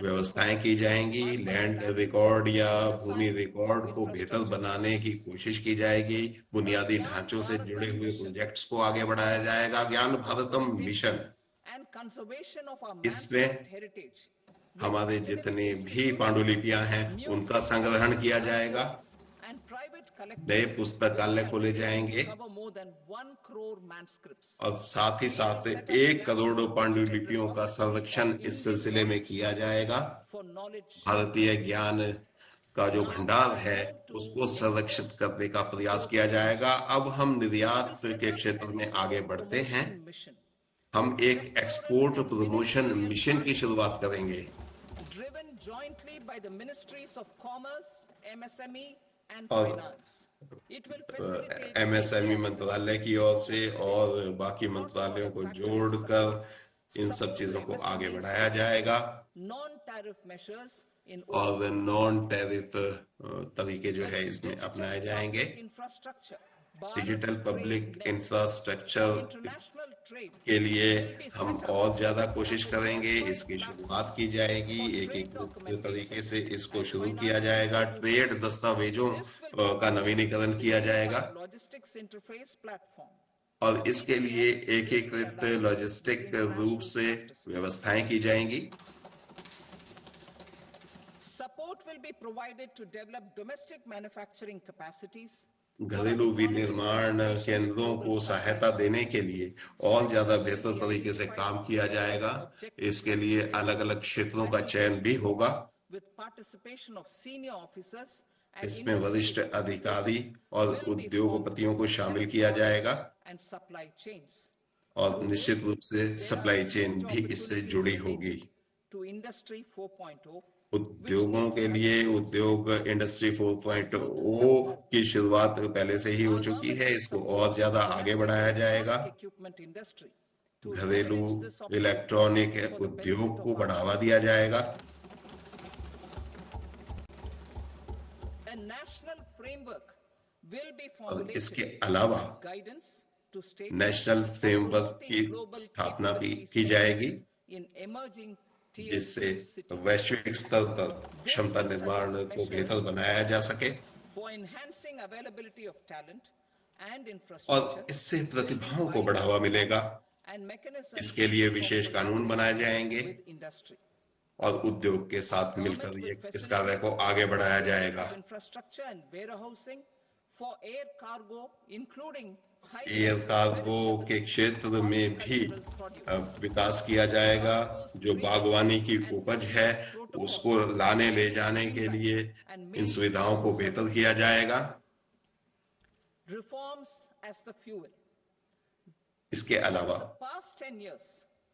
व्यवस्थाएं की जाएंगी। लैंड रिकॉर्ड या भूमि रिकॉर्ड को बेहतर बनाने की कोशिश की जाएगी। बुनियादी ढांचों से जुड़े हुए प्रोजेक्ट्स को आगे बढ़ाया जाएगा। ज्ञान भारतम मिशन, इसमें हमारे जितने भी पांडुलिपियां हैं उनका संग्रहण किया जाएगा। नए पुस्तकालय खोले जाएंगे और साथ ही साथ 1 करोड़ पांडुलिपियों का संरक्षण इस सिलसिले में किया जाएगा। भारतीय ज्ञान का जो भंडार है उसको संरक्षित करने का प्रयास किया जाएगा। अब हम निर्यात के क्षेत्र में आगे बढ़ते हैं। हम एक एक्सपोर्ट प्रमोशन मिशन की शुरुआत करेंगे और MSME मंत्रालय की ओर से और बाकी मंत्रालयों को जोड़कर इन सब चीजों को आगे बढ़ाया जाएगा और नॉन टैरिफ तरीके जो है इसमें अपनाए जाएंगे। डिजिटल पब्लिक इंफ्रास्ट्रक्चर के लिए हम और ज्यादा कोशिश करेंगे। इसकी शुरुआत की जाएगी, एक तरीके से इसको शुरू किया जाएगा। ट्रेड दस्तावेजों का नवीनीकरण किया जाएगा और इसके लिए एकीकृत लॉजिस्टिक रूप से व्यवस्थाएं की जाएंगी। Support will be provided to develop domestic manufacturing capacities. घरेलू विनिर्माण केंद्रों को सहायता देने के लिए और ज्यादा बेहतर तरीके से काम किया जाएगा। इसके लिए अलग अलग क्षेत्रों का चयन भी होगा। इसमें वरिष्ठ अधिकारी और उद्योगपतियों को शामिल किया जाएगा और निश्चित रूप से सप्लाई चेन भी इससे जुड़ी होगी। उद्योगों के लिए उद्योग इंडस्ट्री 4.0 की शुरुआत पहले से ही हो चुकी है। इसको और ज्यादा आगे बढ़ाया जाएगा। घरेलू इलेक्ट्रॉनिक उद्योग को बढ़ावा दिया जाएगा। और इसके अलावा नेशनल फ्रेमवर्क की स्थापना भी की जाएगी जिससे वैश्विक स्तर पर क्षमता निर्माण को बेहतर बनाया जा सके और इससे प्रतिभाओं को बढ़ावा मिलेगा। इसके लिए विशेष कानून बनाए जाएंगे और उद्योग के साथ मिलकर इस कार्य को आगे बढ़ाया जाएगा। एयर कार्गो के क्षेत्र में भी विकास किया जाएगा। जो बागवानी की उपज है उसको लाने ले जाने के लिए इन सुविधाओं को बेहतर किया जाएगा। इसके अलावा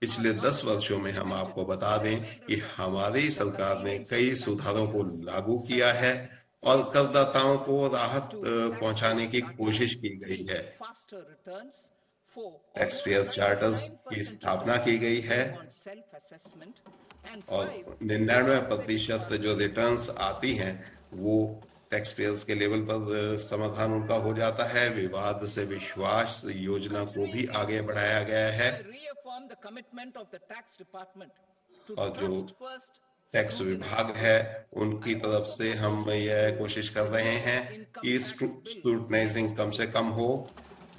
पिछले 10 वर्षों में हम आपको बता दें कि हमारी सरकार ने कई सुधारों को लागू किया है और करदाताओं को राहत पहुंचाने की कोशिश की गई है। टैक्स पेयर चार्टर्स की स्थापना की गई है और 99% जो रिटर्न्स आती हैं वो टैक्स पेयर्स के लेवल पर समाधान उनका हो जाता है। विवाद से विश्वास योजना को भी आगे बढ़ाया गया है और जो टैक्स विभाग है उनकी तरफ से हम यह कोशिश कर रहे हैं कि स्क्रूटनाइजिंग कम से कम हो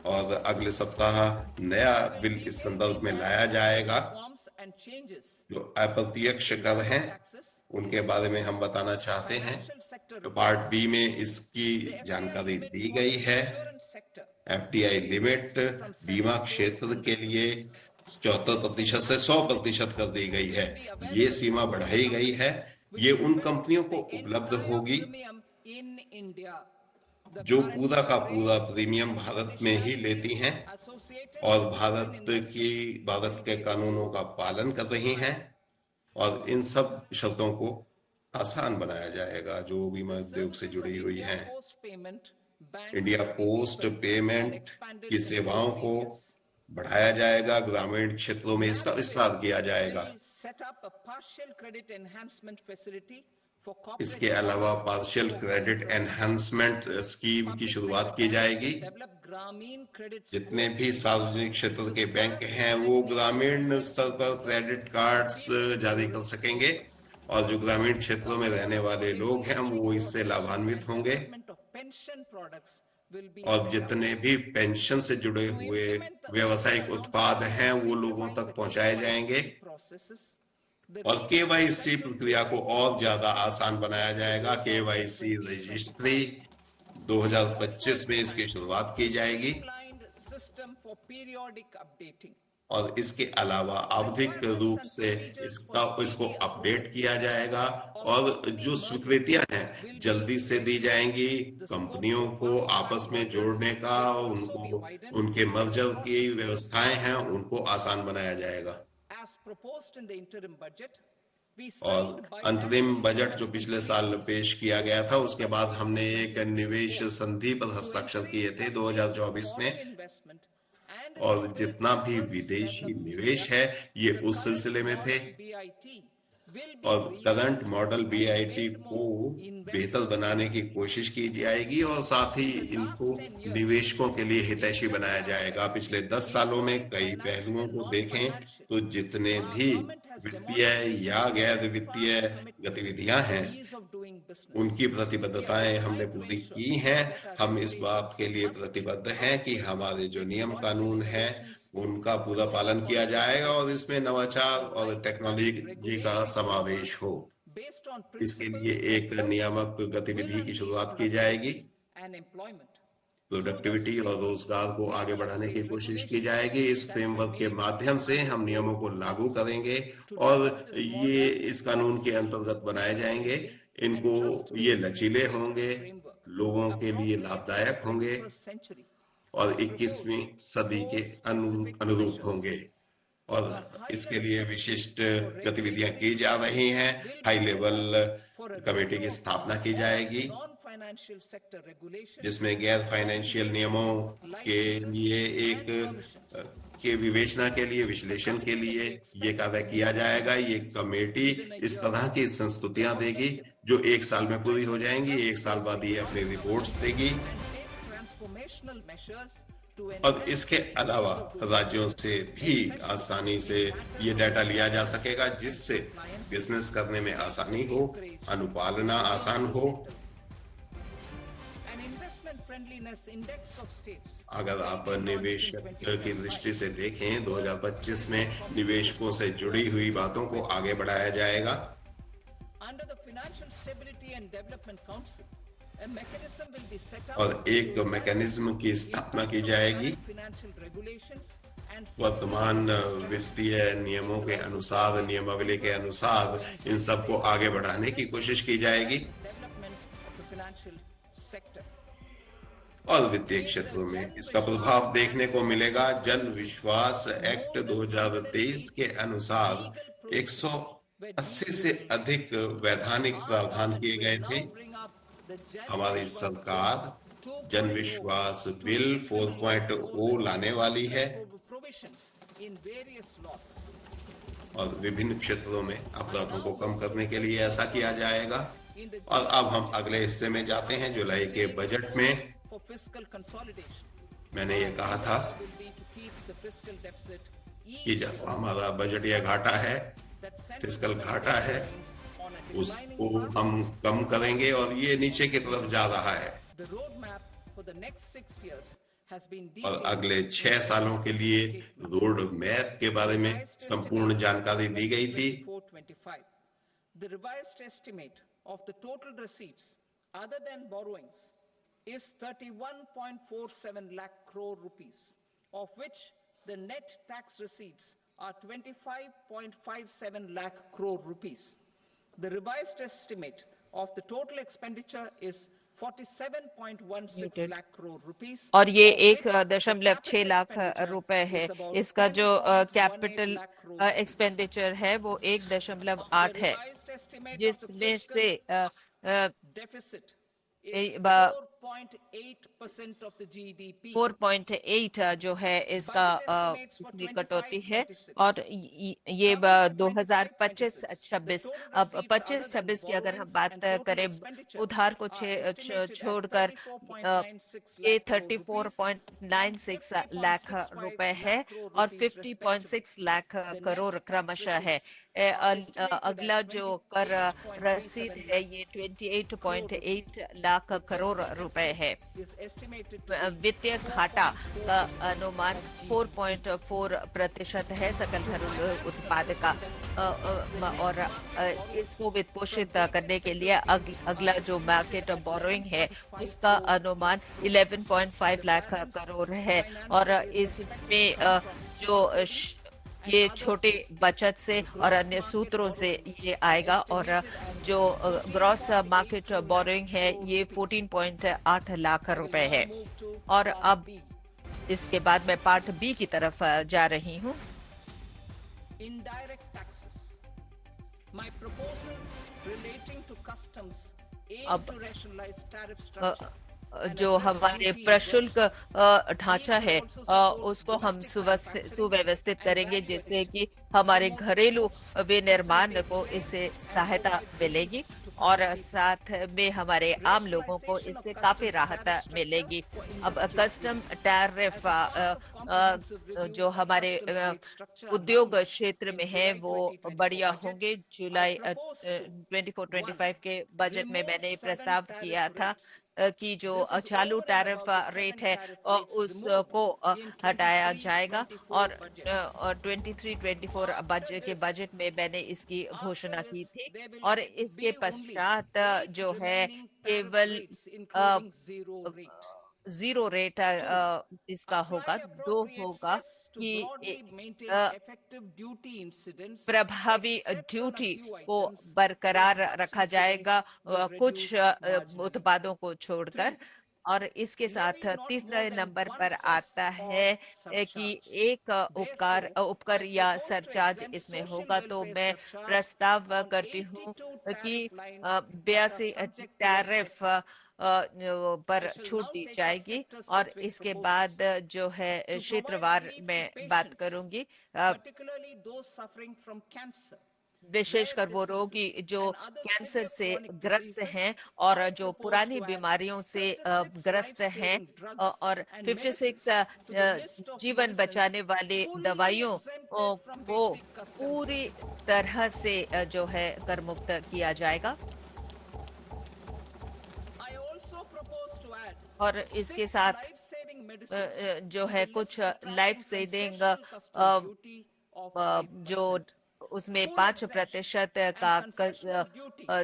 और अगले सप्ताह नया बिल इस संदर्भ में लाया जाएगा। जो अप्रत्यक्ष कर हैं उनके बारे में हम बताना चाहते हैं। तो पार्ट बी में इसकी जानकारी दी गई है। FDI लिमिट बीमा क्षेत्र के लिए 74% से 100% कर दी गई है। ये सीमा बढ़ाई गई है। ये उन कंपनियों को उपलब्ध होगी जो पूरा का पूरा प्रीमियम भारत में ही लेती हैं और भारत के कानूनों का पालन कर रही हैं, और इन सब शर्तों को आसान बनाया जाएगा जो बीमा उद्योग से जुड़ी हुई हैं। इंडिया पोस्ट पेमेंट की सेवाओं को बढ़ाया जाएगा, ग्रामीण क्षेत्रों में इसका विस्तार किया जाएगा। इसके अलावा पार्शियल क्रेडिट एनहांसमेंट स्कीम की शुरुआत की जाएगी। जितने भी सार्वजनिक क्षेत्र के बैंक हैं वो ग्रामीण स्तर पर क्रेडिट कार्ड्स जारी कर सकेंगे, और जो ग्रामीण क्षेत्रों में रहने वाले लोग हैं वो इससे लाभान्वित होंगे, और जितने भी पेंशन से जुड़े हुए व्यावसायिक उत्पाद हैं वो लोगों तक पहुंचाए जाएंगे, और केवाईसी प्रक्रिया को और ज्यादा आसान बनाया जाएगा। केवाईसी रजिस्ट्री 2025 में इसकी शुरुआत की जाएगी, और इसके अलावा आवधिक रूप से इसको अपडेट किया जाएगा, और जो स्वीकृतियां हैं जल्दी से दी जाएंगी। कंपनियों को आपस में जोड़ने का, उनके मर्जर की व्यवस्थाएं हैं उनको आसान बनाया जाएगा। और अंतरिम बजट जो पिछले साल पेश किया गया था, उसके बाद हमने एक निवेश संधि पर हस्ताक्षर किए थे 2024 में, और जितना भी विदेशी निवेश है ये उस सिलसिले में थे, और करंट मॉडल बीआईटी को बेहतर बनाने की कोशिश की जाएगी, और साथ ही इनको निवेशकों के लिए हितैषी बनाया जाएगा। पिछले 10 सालों में कई पहलुओं को देखें तो जितने भी वित्तीय या गैर वित्तीय गतिविधियां हैं उनकी प्रतिबद्धताएं हमने पूरी की हैं। हम इस बात के लिए प्रतिबद्ध हैं कि हमारे जो नियम कानून हैं उनका पूरा पालन किया जाएगा, और इसमें नवाचार और टेक्नोलॉजी का समावेश हो। इसके लिए एक नियामक गतिविधि की शुरुआत की जाएगी। प्रोडक्टिविटी और रोजगार को आगे बढ़ाने की कोशिश की जाएगी। इस फ्रेमवर्क के माध्यम से हम नियमों को लागू करेंगे, और ये इस कानून के अंतर्गत बनाए जाएंगे। इनको ये लचीले होंगे, लोगों के लिए लाभदायक होंगे, और 21वीं सदी के अनुरूप होंगे, और इसके लिए विशिष्ट गतिविधियां की जा रही हैं। हाई लेवल कमेटी की स्थापना की जाएगी जिसमें गैर फाइनेंशियल नियमों के लिए के विवेचना के लिए, विश्लेषण के लिए ये कार्य किया जाएगा। ये कमेटी इस तरह की संस्तुतियां देगी जो 1 साल में पूरी हो जाएंगी। 1 साल बाद ये अपनी रिपोर्ट्स देगी, और इसके अलावा राज्यों से भी आसानी से ये डाटा लिया जा सकेगा, जिससे बिजनेस करने में आसानी हो, अनुपालना आसान हो। अगर आप निवेशक की दृष्टि से देखें, 2025 में निवेशकों से जुड़ी हुई बातों को आगे बढ़ाया जाएगा। और एक मैकेनिज्म की स्थापना की जाएगी। वर्तमान वित्तीय नियमों के अनुसार, नियमावली के अनुसार इन सबको आगे बढ़ाने की कोशिश की जाएगी, और वित्तीय क्षेत्रों में इसका प्रभाव देखने को मिलेगा। जन विश्वास एक्ट 2023 के अनुसार 180 से अधिक वैधानिक प्रावधान किए गए थे। हमारी सरकार जन विश्वास बिल 4.0 लाने वाली है, और विभिन्न क्षेत्रों में अपराधों को कम करने के लिए ऐसा किया जाएगा। और अब हम अगले हिस्से में जाते हैं। जुलाई के बजट में मैंने ये कहा था कि जब हमारा बजट या घाटा है, फिस्कल घाटा है, उसको हम कम करेंगे, और ये नीचे की तरफ जा रहा है। और अगले 6 सालों के लिए रोड मैप के बारे में संपूर्ण जानकारी दी गई थी। The revised estimate of the total receipts other than borrowings is 31.47 lakh crore rupees, of which the net tax receipts are 25.57 lakh crore rupees. The revised estimate of the total expenditure is 47.16 lakh crore rupees, और ये of which 1.6 the lakh capital रुपए है। expenditure is इसका about जो 10.18 capital lakh crore rupees. Expenditure है वो 1.8 The है, revised estimate of the जिसमें fiscal से deficit is ब- 4.8% of the GDP. 4.8 जो है इसका Budget estimates for इसमें कटौती है। 25-26. और ये Coming to 2025-26 the total अब receipts other than 25-26 की अगर हम borrowings बात and floating करें expenditure उधार को are estimated at छोड़कर 34.96 ये lakh crore rupees 34.96 and lakh 50.65 रुपए है lakh crore और rupees 50.6 lakh The net crore tax क्रमशः है। receipts are estimated अगला at जो कर रसीद 28.37 है ये 28.8 लाख करोड़ रुपए है। is estimated to be वित्तीय घाटा का अनुमान 4.4% है सकल घरेलू उत्पाद का। और इसको वित्त पोषित करने के लिए अगला जो मार्केट बोरोइंग है उसका अनुमान 11.5 लाख करोड़ है। और इसमें जो ये छोटे बचत से और अन्य सूत्रों से ये आएगा। और जो ग्रॉस मार्केट बोरोइंग है ये 14.8 लाख रुपए है। और अब इसके बाद मैं पार्ट बी की तरफ जा रही हूँ। indirect taxes. My proposals relating to customs aim अब to rationalize tariff structure. जो हमारे प्रशुल्क ढांचा है उसको हम सुव्यवस्थित करेंगे जिससे कि हमारे घरेलू विनिर्माण को इससे सहायता मिलेगी और साथ में हमारे आम लोगों को इससे काफी राहत मिलेगी। अब कस्टम टैरिफ जो हमारे उद्योग क्षेत्र में है वो बढ़िया होंगे। जुलाई 24-25 के बजट में मैंने प्रस्ताव किया था कि जो चालू टैरिफ रेट है उसको हटाया जाएगा। और 23-24 के बजट में मैंने इसकी घोषणा की थी। और इसके पश्चात जो है केवल जीरो रेट इसका होगा। दो होगा कि प्रभावी ड्यूटी को बरकरार रखा जाएगा कुछ उत्पादों को छोड़कर। और इसके साथ तीसरे नंबर पर आता है कि एक उपकर या सरचार्ज इसमें होगा। तो मैं प्रस्ताव करती हूँ कि 82 टैरिफ पर छूट दी जाएगी। और इसके बाद जो है क्षेत्रवार में बात करूंगी। विशेषकर वो रोगी जो कैंसर से ग्रस्त हैं और जो पुरानी बीमारियों से ग्रस्त हैं और 56 जीवन बचाने वाली दवाइयों को पूरी तरह से जो है कर मुक्त किया जाएगा। और इसके साथ जो है कुछ लाइफ सेविंग जो उसमें 5% का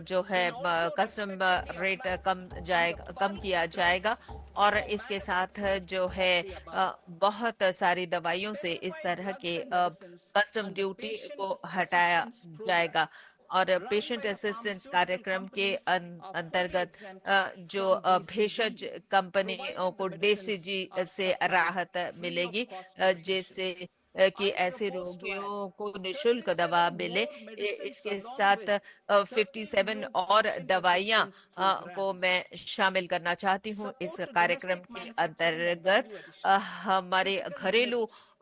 जो है कस्टम रेट कम किया जाएगा। और इसके साथ जो है बहुत सारी दवाइयों से इस तरह के कस्टम ड्यूटी को हटाया जाएगा। और पेशेंट असिस्टेंस कार्यक्रम के अंतर्गत जो भेषज कंपनियों को DCG से राहत मिलेगी जिससे कि ऐसे रोगियों को निशुल्क दवा मिले। इसके साथ 57 और दवाइयां को मैं शामिल करना चाहती हूं इस कार्यक्रम के अंतर्गत। हमारे घरेलू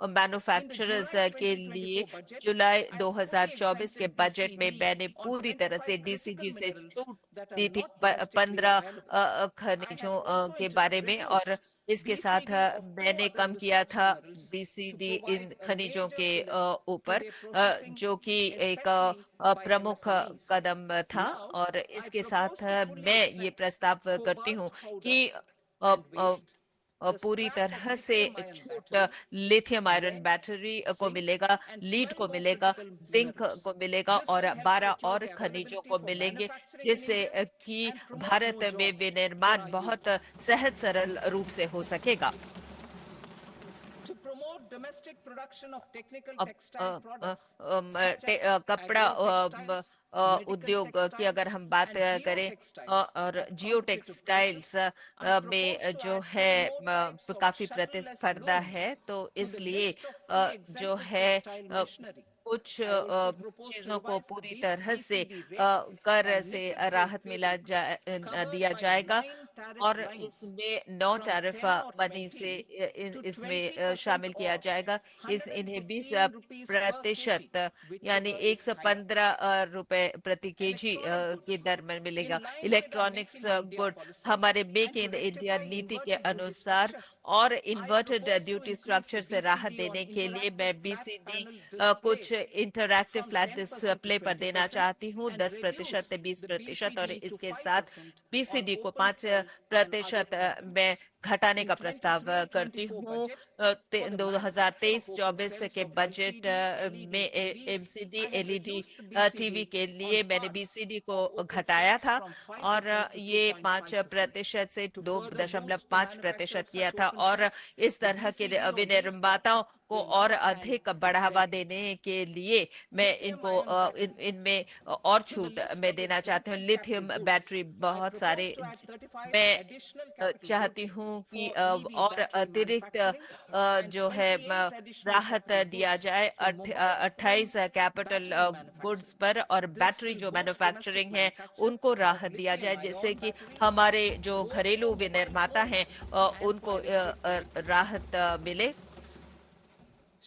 मैन्युफैक्चरर्स के लिए जुलाई 2024 के बजट में मैंने पूरी तरह से DCG से छूट दी थी 15 खनिजों के बारे में। और इसके साथ मैंने कम किया था BCD इन खनिजों के ऊपर जो कि एक प्रमुख कदम था। और इसके साथ मैं ये प्रस्ताव करती हूँ कि पूरी तरह से छूट लिथियम आयरन बैटरी को मिलेगा, लीड को मिलेगा, जिंक को मिलेगा और 12 और खनिजों को मिलेंगे जिससे कि भारत में विनिर्माण बहुत सहज सरल रूप से हो सकेगा। To promote domestic production of technical अब textile products such as कपड़ा agro-textiles, medical उद्योग की अगर textiles, हम बात and करें geotextiles और at Jio competitive textiles prices, I में propose to जो add है two more types of काफी shuttle-less प्रतिस्पर्धा है, looms तो to the इसलिए list of fully जो exempted है textile machinery. कुछ I also propose to चीजों को revise the पूरी तरह से BCD rate कर on से knitted राहत fabrics covered दिया by जाएगा 9 tariff और lines इसमें 9 from टैरिफ 10 or मनी से 20 to इसमें 20% शामिल किया off, जाएगा। इन्हें 20 115 rupees per kg, प्रतिशत यानी whichever is higher. 115 रुपए प्रति केजी Electronic की goods, दर में मिलेगा। in line with our electronics Make in India good policy हमारे and make to in India rectify नीति के inverted duty अनुसार structure, और I inverted propose to duty increase structure the से राहत BCD on देने के लिए मैं interactive flat बीसीडी panel कुछ display interactive from flat 10% display to पर देना 20% चाहती हूँ, and 10% से reduce 20% और the BCD to इसके साथ 5% बीसीडी on को open cell and other 5% components. में घटाने In का प्रस्ताव करती 23-24 हूँ। budget for the manufacture of open 2023-24 cells के of बजट LCD, में LED TVs, MCD I had LED reduced the BCD TV के on लिए मैंने parts बीसीडी of को open घटाया cells था from 5% और to ये 5% 2.5% से to further boost the 2.5% manufacture of किया such था open और cells. इस The तरह के BCD on these विनिर्माताओं parts को will और now stand अधिक at बढ़ावा 7. देने के लिए मैं Lithium इनको ion battery. इनमें और To the छूट list मैं of देना चाहती हूँ। exempted lithium captive goods, battery I बहुत सारे propose to add 35 मैं additional captive चाहती goods हूँ कि for EV और battery अतिरिक्त manufacturing and जो है 28 additional राहत captive दिया goods जाए for mobile 28 phone capital battery goods manufacturing. पर और This बैटरी will जो boost domestic मैन्युफैक्चरिंग है manufacture उनको of राहत दिया जाए, lithium-ion जिससे कि batteries, हमारे जो both घरेलू for mobile विनिर्माता हैं phones and उनको for electric vehicles. राहत मिले।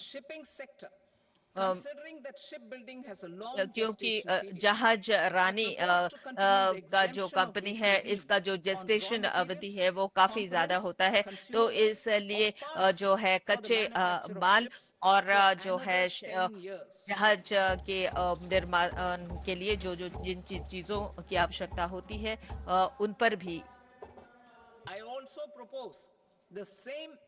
Shipping sector. Um, Considering that shipbuilding has a long क्योंकि gestation period, जहाज रानी I propose to continue the का जो exemption of कंपनी है BCD इसका जो on जेस्टेशन raw अवधि materials, है वो काफी ज्यादा components, होता है, तो consumables, इसलिए or parts जो है for the कच्चे manufacture of माल ships और for जो है another 10 years. जहाज के निर्माण के लिए जो जो जिन चीजों की आवश्यकता होती है उन पर भी I also propose the same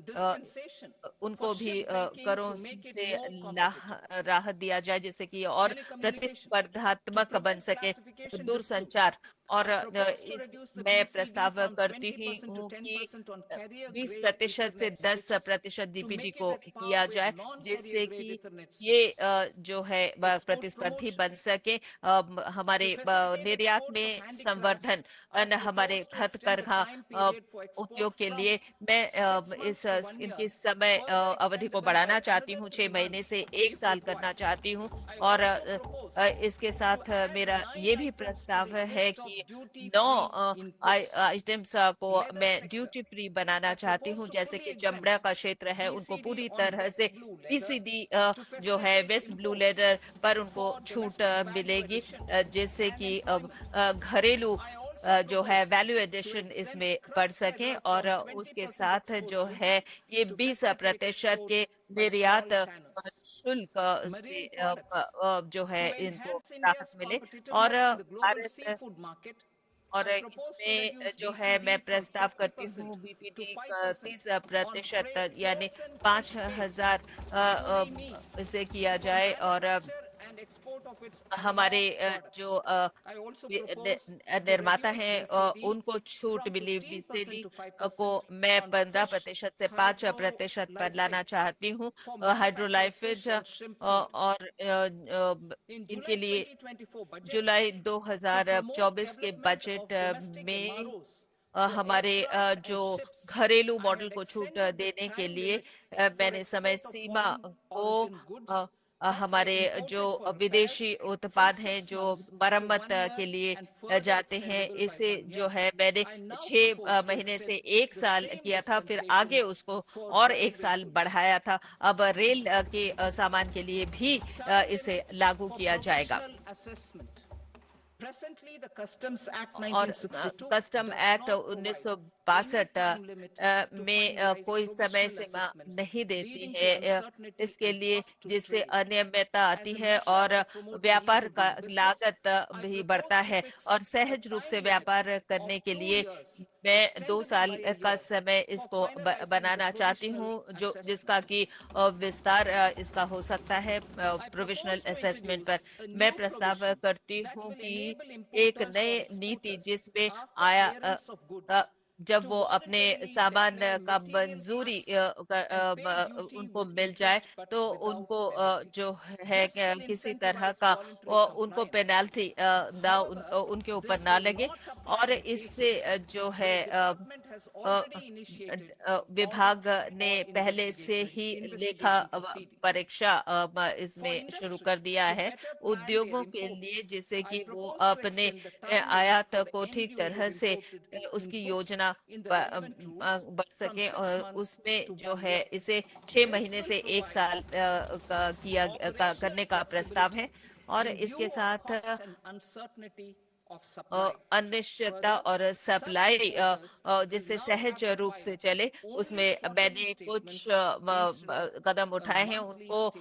dispensation उनको for भी shipbreaking करों to make it से more competitive. राहत दिया जाए, जिससे कि और Telecommunication. प्रतिस्पर्धात्मक To बन prevent सके classification दूरसंचार। और I propose to reduce the मैं BCD प्रस्ताव from करती 20% to हूँ कि 10% on carrier 20% grade से Ethernet switches 10% to GPD make को it at par किया with जाए, non-carrier जिससे grade कि Ethernet ये switches. जो है Export प्रतिस्पर्धी promotion. बन सके। हमारे To facilitate निर्यात exports में of handicrafts, संवर्धन I हमारे propose to extend the हथकरघा time period for export उद्योग के from लिए मैं 6 months to 1 इनकी year, समय further अवधि extend को them by बढ़ाना चाहती another हूँ, 3 6 महीने months से if 1 साल करना required. चाहती हूँ। I और also propose इसके to साथ add मेरा 9 ये भी items to प्रस्ताव the है list of कि duty-free 9 inputs. आइटम्स को Leather मैं sector. Duty free banana I चाहती propose हूँ, to जैसे fully कि exempt चमड़ा का क्षेत्र है उनको BCD पूरी on तरह से wet blue leather PCD to जो है facilitate wet blue imports leather पर उनको for छूट domestic value मिलेगी, addition जिससे and कि employment. घरेलू I also जो है propose value to addition exempt इसमें बढ़ crust सके leather और from उसके 20% साथ export जो duty है ये to 20% facilitate के exports by निर्यात small tanners. शुल्क से Marine products. जो है To इनको enhance राहत India's मिले। और competitiveness in the global Bharat seafood market, और I propose to इसमें reduce जो है मैं BCD from प्रस्ताव करती 50% हूँ to बीपीटी 5% 30% on यानी frozen fish 5,000 paste, surimi, इसे किया for जाए। और manufacture and export of its हमारे analog products. जो I also propose to निर्माता reduce हैं BCD उनको छूट from मिली 15% बीसीडी to को 5% मैं on 15% से 5% पर लाना hydrolysates चाहती हूँ। for manufacture of हाइड्रोलाइफेज fish and shrimp feed. और In इनके July लिए 2024 budget, जुलाई to promote 2024 के development बजट of domestic में MROs for हमारे aircraft जो and ships, घरेलू I मॉडल had को छूट extended the देने के time लिए limit for मैंने समय export of सीमा foreign को origin goods that हमारे were जो imported for विदेशी repairs उत्पाद from हैं 6 जो months to मरम्मत 1 year के लिए and further जाते हैं, extendable by इसे 1 जो year. है मैंने I now 6 propose to महीने से extend 1 the साल same किया था, फिर dispensation आगे उसको for और 1 railway साल goods. बढ़ाया था। अब रेल के सामान के लिए भी Time इसे limit लागू for किया जाएगा। professional assessment. Presently, the Customs Act और 1962 custom does act not provide 1962 time limit to में finalize कोई समय provisional सीमा assessments, नहीं देती leading to है uncertainty इसके and लिए, cost to जिससे trade. अनियमितता As आती a है measure और that promotes the व्यापार ease of का doing business, लागत I भी propose बढ़ता to है। fix और a सहज रूप time से limit व्यापार of करने के 2 लिए years, मैं 2 extendable साल by a का year, समय for इसको finalizing the बनाना चाहती provisional हूँ, जो assessment. जिसका कि विस्तार इसका हो सकता है I provisional propose to assessment पर। introduce a मैं new प्रस्ताव provision करती that हूँ will कि enable एक importers नए or नीति exporters जिसमें after आया clearance of goods जब वो अपने सामान का मंजूरी उनको मिल जाए तो उनको जो है किसी तरह का उनको पेनाल्टी ना उनके ऊपर ना लगे। और इससे जो है विभाग ने पहले से ही लेखा परीक्षा इसमें शुरू कर दिया है उद्योगों के लिए, जिससे कि वो अपने आयात को ठीक तरह से उसकी योजना बढ़ सके। और उसमें जो है इसे 6 महीने से 1 साल करने का प्रस्ताव है। और इसके साथ अनिश्चितता और सप्लाई जिससे सहज रूप से चले, उसमें मैंने कुछ कदम उठाए हैं। उनको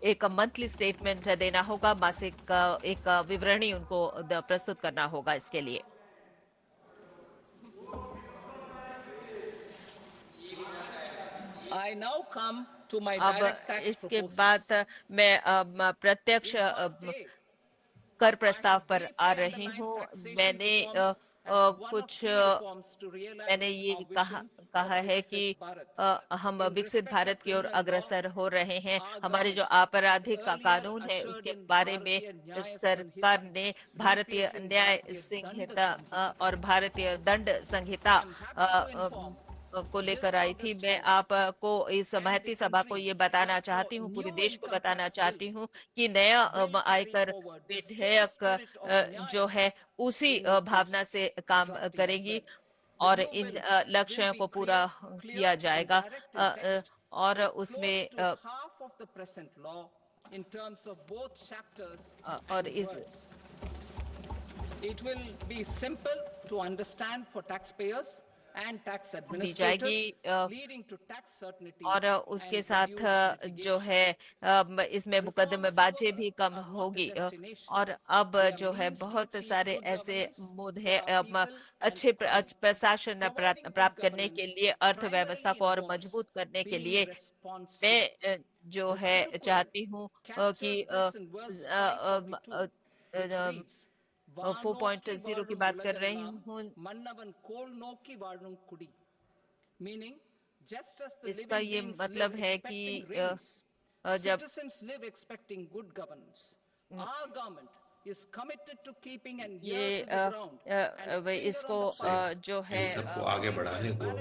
एक मंथली स्टेटमेंट देना होगा, मासिक एक विवरणी उनको प्रस्तुत करना होगा इसके लिए। अब इसके बाद मैं प्रत्यक्ष कर प्रस्ताव पर आ रही हूँ। मैंने ये कहा है कि हम विकसित भारत की ओर अग्रसर हो रहे हैं। हमारे जो आपराधिक कानून है उसके बारे में सरकार ने भारतीय न्याय संहिता और भारतीय दंड संहिता को लेकर आई थी। मैं आपको इस महती सभा को ये बताना चाहती हूँ, पूरे देश को बताना चाहती हूँ कि नया आयकर विधेयक जो है उसी भावना से काम करेगी और इन लक्ष्यों को पूरा किया जाएगा। और उसमें और इस It will be simple to understand for taxpayers and tax दी जाएगी administrators, leading to tax certainty और उसके and साथ reduced जो litigation. है इसमें मुकदमेबाजी भी कम होगी। और अब जो है बहुत सारे ऐसे मुद्दे अच्छे प्रशासन प्राप्त करने के लिए, अर्थव्यवस्था को और मजबूत करने के लिए मैं जो है चाहती हूँ कि 4.0 की बात कर रही हूँ। इसका ये मतलब है कि जब ये इसको जो है इन सबको आगे बढ़ाने को,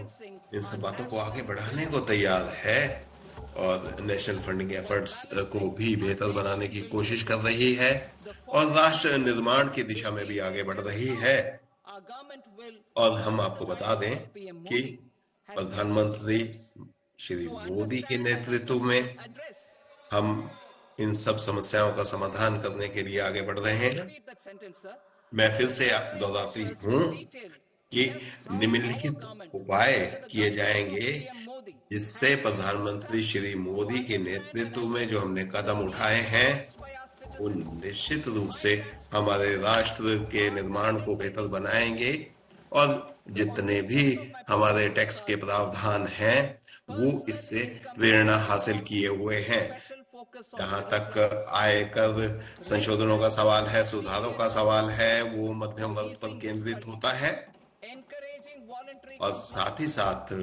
इन सब बातों को आगे बढ़ाने को तैयार है और नेशनल फंडिंग एफर्ट्स को भी बेहतर बनाने की कोशिश कर रही है और राष्ट्र निर्माण की दिशा में भी आगे बढ़ रही है। और हम आपको बता दें कि प्रधानमंत्री श्री मोदी के नेतृत्व में हम इन सब समस्याओं का समाधान करने के लिए आगे बढ़ रहे हैं। मैं फिर से दोहराती हूँ कि निम्नलिखित उपाय किए जाएंगे जिससे प्रधानमंत्री श्री मोदी के नेतृत्व में जो हमने कदम उठाए हैं वो निश्चित रूप से हमारे राष्ट्र के निर्माण को बेहतर बनाएंगे और जितने भी हमारे टैक्स के प्रावधान हैं वो इससे प्रेरणा हासिल किए हुए हैं। जहां तक आयकर संशोधनों का सवाल है, सुधारों का सवाल है, वो मध्यम वर्ग पर केंद्रित होता है और साथ ही साथ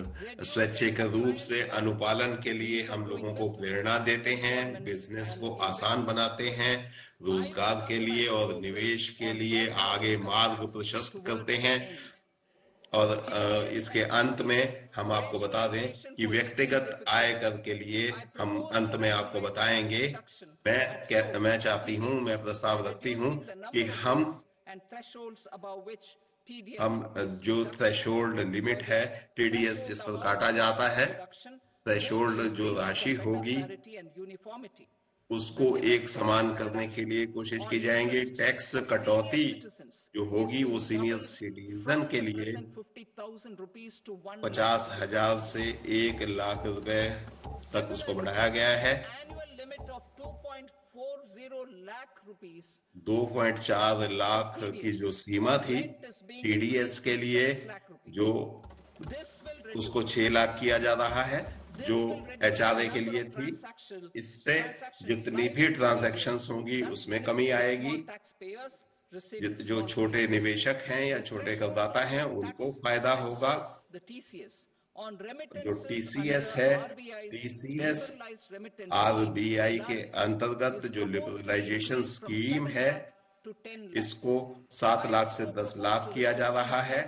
स्वैच्छिक रूप से अनुपालन के लिए हम लोगों को प्रेरणा देते हैं, बिजनेस को आसान बनाते हैं, रोजगार के लिए और निवेश के लिए आगे मार्ग प्रशस्त करते हैं। और इसके अंत में हम आपको बता दें कि व्यक्तिगत आयकर के लिए हम अंत में आपको बताएंगे। मैं चाहती हूं, मैं प्रस्ताव रखती हूं कि हम जो थ्रेशोल्ड लिमिट है टीडीएस जिस पर काटा जाता है, थ्रेशोल्ड जो राशि होगी उसको एक समान करने के लिए कोशिश की जाएंगे। टैक्स कटौती जो होगी वो सीनियर सिटीजन के लिए 50,000 से 1 लाख रुपए तक उसको बढ़ाया गया है। 2.4 लाख की जो सीमा थी टीडीएस के लिए, जो उसको 6 लाख किया जा रहा है जो एचआरए के लिए थी। इससे जितनी भी ट्रांजैक्शंस होंगी उसमें कमी आएगी जो छोटे निवेशक हैं या छोटे करदाता हैं उनको फायदा होगा। जो टीसीएस है, टीसीएस आरबीआई के अंतर्गत जो लिबरलाइजेशन स्कीम है इसको 7 लाख से 10 लाख किया जा रहा है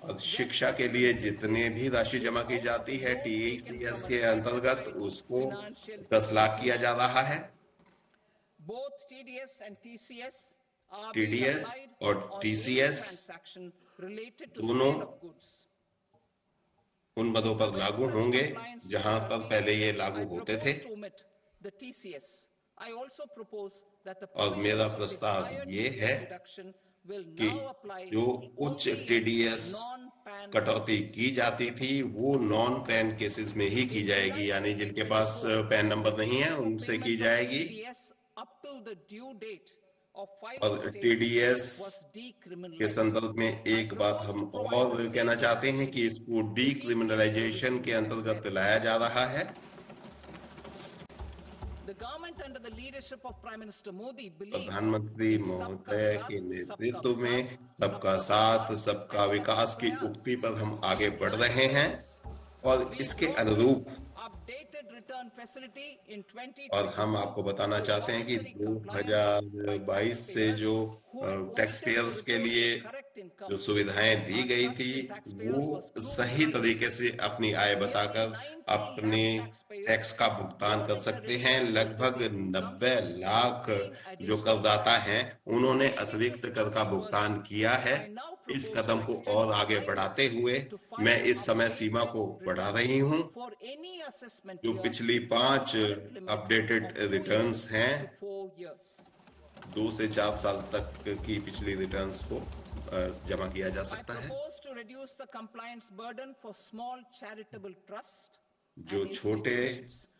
और शिक्षा के लिए जितने भी राशि जमा की जाती है टीसीएस के अंतर्गत उसको 10 लाख किया जा रहा है। टीडीएस और टीसीएस दोनों उन मदों पर लागू होंगे जहां पर पहले ये लागू होते थे। और मेरा प्रस्ताव ये है कि जो उच्च टीडीएस कटौती की जाती थी वो नॉन पैन केसेस में ही की जाएगी, यानी जिनके पास पैन नंबर नहीं है उनसे की जाएगी। और टीडीएस के संदर्भ में एक बात हम और कहना चाहते हैं कि इसको डीक्रिमिनलाइजेशन के अंतर्गत लाया जा रहा है। प्रधानमंत्री महोदय के नेतृत्व में सबका साथ सबका विकास की उक्ति पर हम आगे बढ़ रहे हैं और इसके अनुरूप और हम आपको बताना चाहते हैं कि 2022 से जो टैक्स पेयर्स के लिए जो सुविधाएं दी गई थी वो सही तरीके से अपनी आय बताकर अपने टैक्स का भुगतान कर सकते हैं। लगभग 90 लाख जो करदाता हैं उन्होंने अतिरिक्त कर का भुगतान किया है। इस कदम को और आगे बढ़ाते हुए मैं इस समय सीमा को बढ़ा रही हूं। जो पिछली 5 अपडेटेड रिटर्न्स हैं 2 से 4 साल तक की पिछली रिटर्न्स को जमा किया जा सकता है। जो छोटे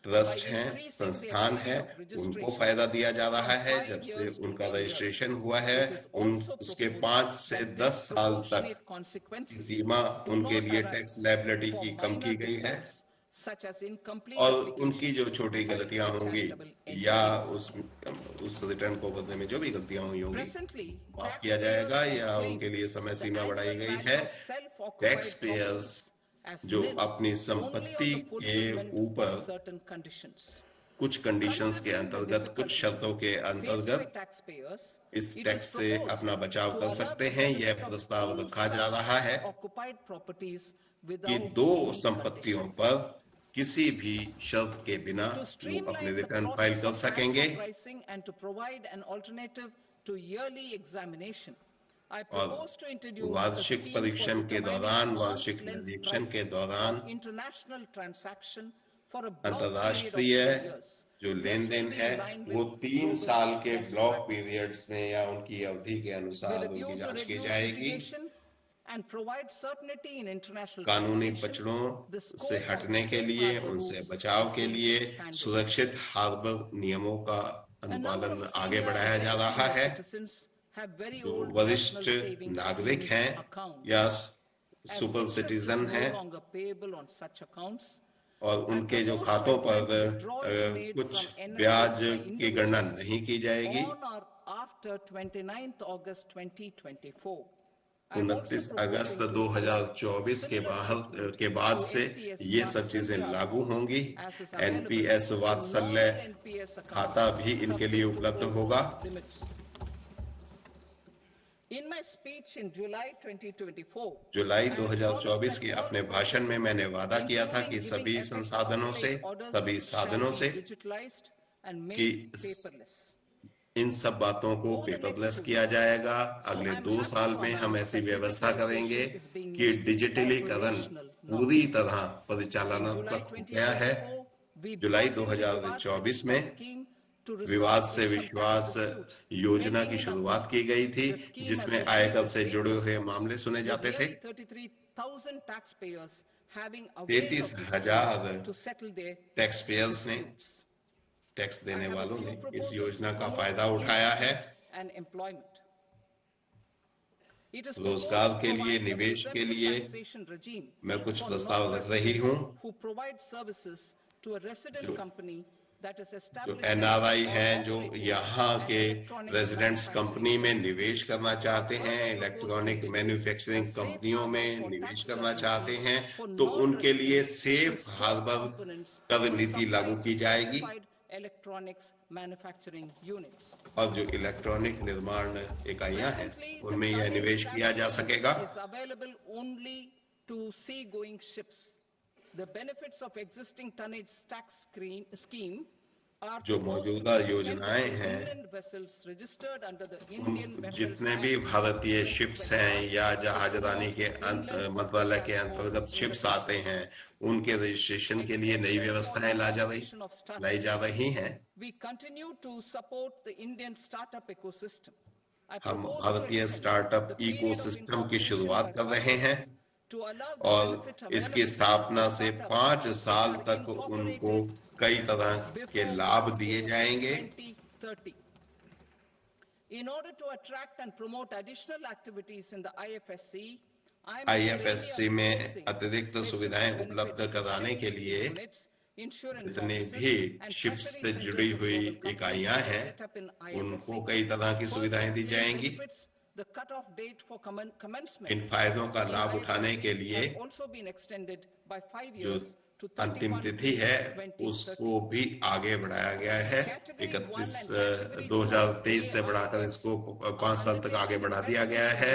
ट्रस्ट हैं, संस्थान हैं, उनको फायदा दिया जा रहा है। जब से उनका रजिस्ट्रेशन हुआ है उसके 5 से 10 साल तक सीमा उनके लिए टैक्स लायबिलिटी की कम की गई है और उनकी जो छोटी गलतियां होंगी या उस रिटर्न को भरने में जो भी गलतियां हुई होंगी माफ किया जाएगा या उनके लिए समय सीमा बढ़ाई गई है। टैक्स पेयर्स जो अपनी संपत्ति के ऊपर कुछ कंडीशंस के अंतर्गत, कुछ शर्तों के अंतर्गत इस टैक्स से अपना बचाव कर सकते हैं। यह प्रस्ताव रखा जा रहा है कि 2 संपत्तियों पर किसी भी शर्त के बिना वो अपने रिटर्न फाइल कर सकेंगे और वार्षिक परीक्षण के दौरान, वार्षिक निरीक्षण के दौरान अंतर्राष्ट्रीय जो लेन देन है वो 3 साल के ब्लॉक पीरियड्स में या उनकी अवधि के अनुसार उनकी जांच की जाएगी। कानूनी पचड़ों से हटने के लिए, उनसे बचाव के लिए सुरक्षित हार्बर नियमों का अनुपालन आगे बढ़ाया जा रहा है। जो वरिष्ठ नागरिक हैं या सुपर सिटीजन हैं और उनके जो खातों पर कुछ ब्याज की गणना नहीं की जाएगी। 29 अगस्त 2024 के बाद से ये सब चीजें लागू होंगी। एनपीएस वात्सल्य खाता भी इनके लिए उपलब्ध होगा। जुलाई 2024 के अपने भाषण में मैंने वादा किया था कि सभी संसाधनों से, सभी साधनों से कि इन सब बातों को पेपरलेस किया जाएगा। अगले 2 साल में हम ऐसी व्यवस्था करेंगे कि डिजिटलीकरण पूरी तरह परिचालनात्मक हो गया है। जुलाई 2024 में विवाद से विश्वास योजना की शुरुआत की गई थी जिसमें आयकर से जुड़े हुए मामले सुने जाते थे। 33,000 टैक्स पेयर्स ने, टैक्स देने वालों ने इस योजना का फायदा उठाया है। रोजगार के लिए, निवेश के लिए मैं कुछ प्रस्ताव रख रही हूँ that is जो establishing NRI हैं, or जो operating यहाँ an के electronics रेजिडेंट्स कंपनी में manufacturing निवेश करना चाहते हैं, Further electronic proposed to manufacturing introduce a safe कंपनियों harbor में for निवेश tax करना चाहते certainty हैं, for तो उनके लिए non-residents safe to store harbour components कर for नीति लागू supplying की जाएगी specified electronics manufacturing units. और जो इलेक्ट्रॉनिक निर्माण इकाइयां हैं Presently, the उनमें यह tonnage निवेश tax किया जा सकेगा। is available only to sea-going ships. The benefits of existing tonnage tax scheme are जो proposed to मौजूदा be extended योजनाएं to हैं, inland vessels registered under the Indian Vessels जितने भी Act भारतीय शिप्स हैं या जहाजरानी के मंत्रालय के अंतर्गत शिप्स आते हैं, उनके रजिस्ट्रेशन के लिए नई व्यवस्थाएं लाई जा रही हैं। We continue to support the Indian startup ecosystem. I हम propose to भारतीय extend startup the period of ecosystem की incorporation शुरुआत by कर 5 रहे हैं years to allow the और benefit available इसकी to स्थापना से startups 5 साल which are तक उनको incorporated कई तरह के before लाभ दिए जाएंगे। 2030. In order to attract and promote additional activities in the IFSC, I am IFSC में अतिरिक्त सुविधाएं उपलब्ध कराने के लिए जितने भी शिप्स से जुड़ी हुई इकाइयां हैं, उनको कई तरह की सुविधाएं दी जाएंगी। इन फायदों का लाभ उठाने के लिए जो अंतिम तिथि है उसको भी आगे बढ़ाया गया है। 2023 से बढ़ाकर इसको 5 साल तक आगे बढ़ा दिया गया है।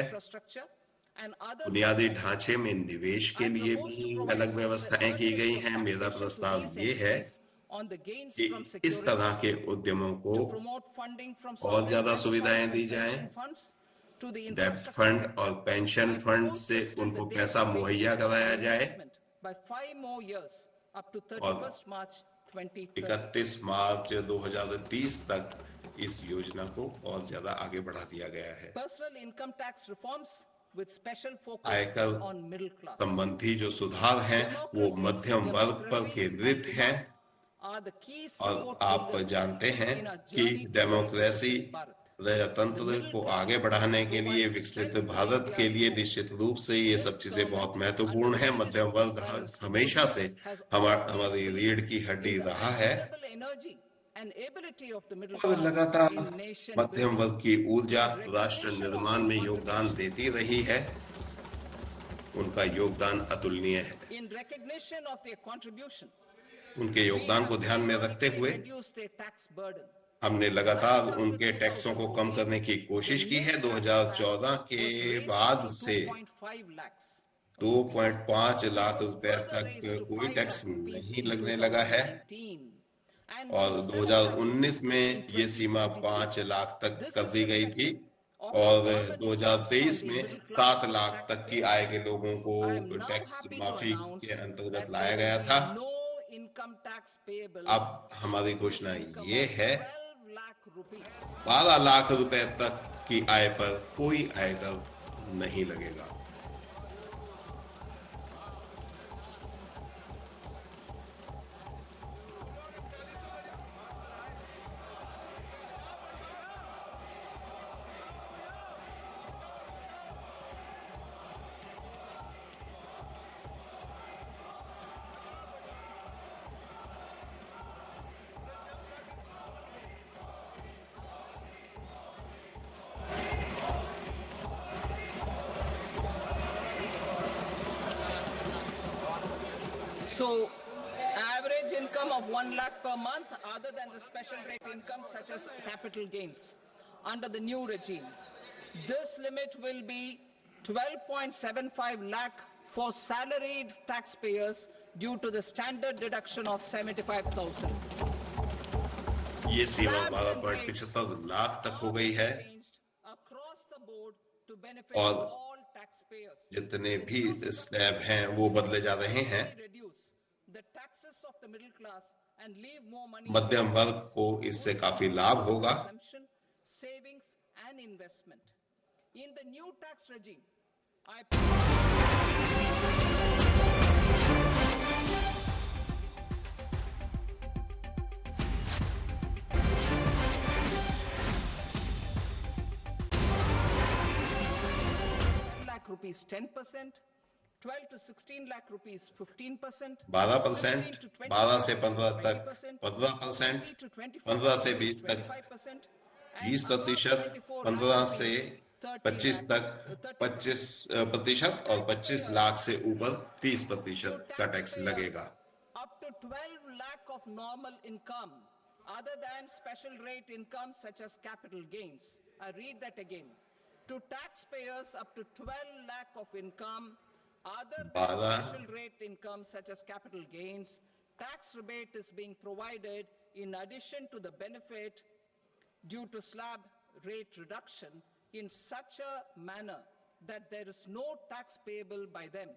बुनियादी ढांचे में निवेश के लिए भी अलग व्यवस्थाएं की गई हैं। मेरा प्रस्ताव ये है कि इस तरह के उद्यमों को और ज्यादा सुविधाएं दी जाएं। डेब्ट फंड और पेंशन फंड से उनको पैसा मुहैया कराया जाए और 31 मार्च 2030 तक इस योजना को और ज्यादा आगे बढ़ा दिया गया है। आयकर संबंधी जो सुधार हैं वो मध्यम वर्ग पर केंद्रित हैं और आप जानते हैं कि डेमोक्रेसी प्रजातंत्र को आगे बढ़ाने के लिए विकसित भारत के लिए निश्चित रूप से ये सब चीजें बहुत महत्वपूर्ण है। मध्यम वर्ग हमेशा से हमारी रीढ़ की हड्डी रहा है और लगातार मध्यम वर्ग की ऊर्जा राष्ट्र निर्माण में योगदान देती रही है। उनका योगदान अतुलनीय है। उनके योगदान को ध्यान में रखते हुए हमने लगातार उनके टैक्सों को कम करने की कोशिश की है। 2014 के बाद से 2.5 लाख रुपए तक कोई टैक्स नहीं लगने लगा है और 2019 में ये सीमा 5 लाख तक कर दी गई थी और 2023 में 7 लाख तक की आय के लोगों को टैक्स माफी के अंतर्गत लाया गया था। अब हमारी घोषणा ये है 12 लाख रुपए तक की आय पर कोई आयकर नहीं लगेगा। So, average income of 1 lakh per month other than the special rate income such as capital gains under the new regime. This limit will be 12.75 lakh for salaried taxpayers due to the standard deduction of 75,000. ये सीमा 12.75 लाख तक हो गई है और जितने भी slab हैं वो बदले जा रहे हैं। मध्यम वर्ग को इससे काफी लाभ होगा। Rupees 10%, 12 to 16 lakh rupees 15%, 12%, 12 से 15 तक 15%, 15 से 20 तक 20%, 15 से 25 तक 25% और 25 लाख से ऊपर 30% का टैक्स लगेगा। up to 12 lakh of normal income other than special rate income such as capital gains. I read that again. To taxpayers up to 12 lakh of income other than special rate income such as capital gains, tax rebate is being provided in addition to the benefit due to slab rate reduction in such a manner that there is no tax payable by them.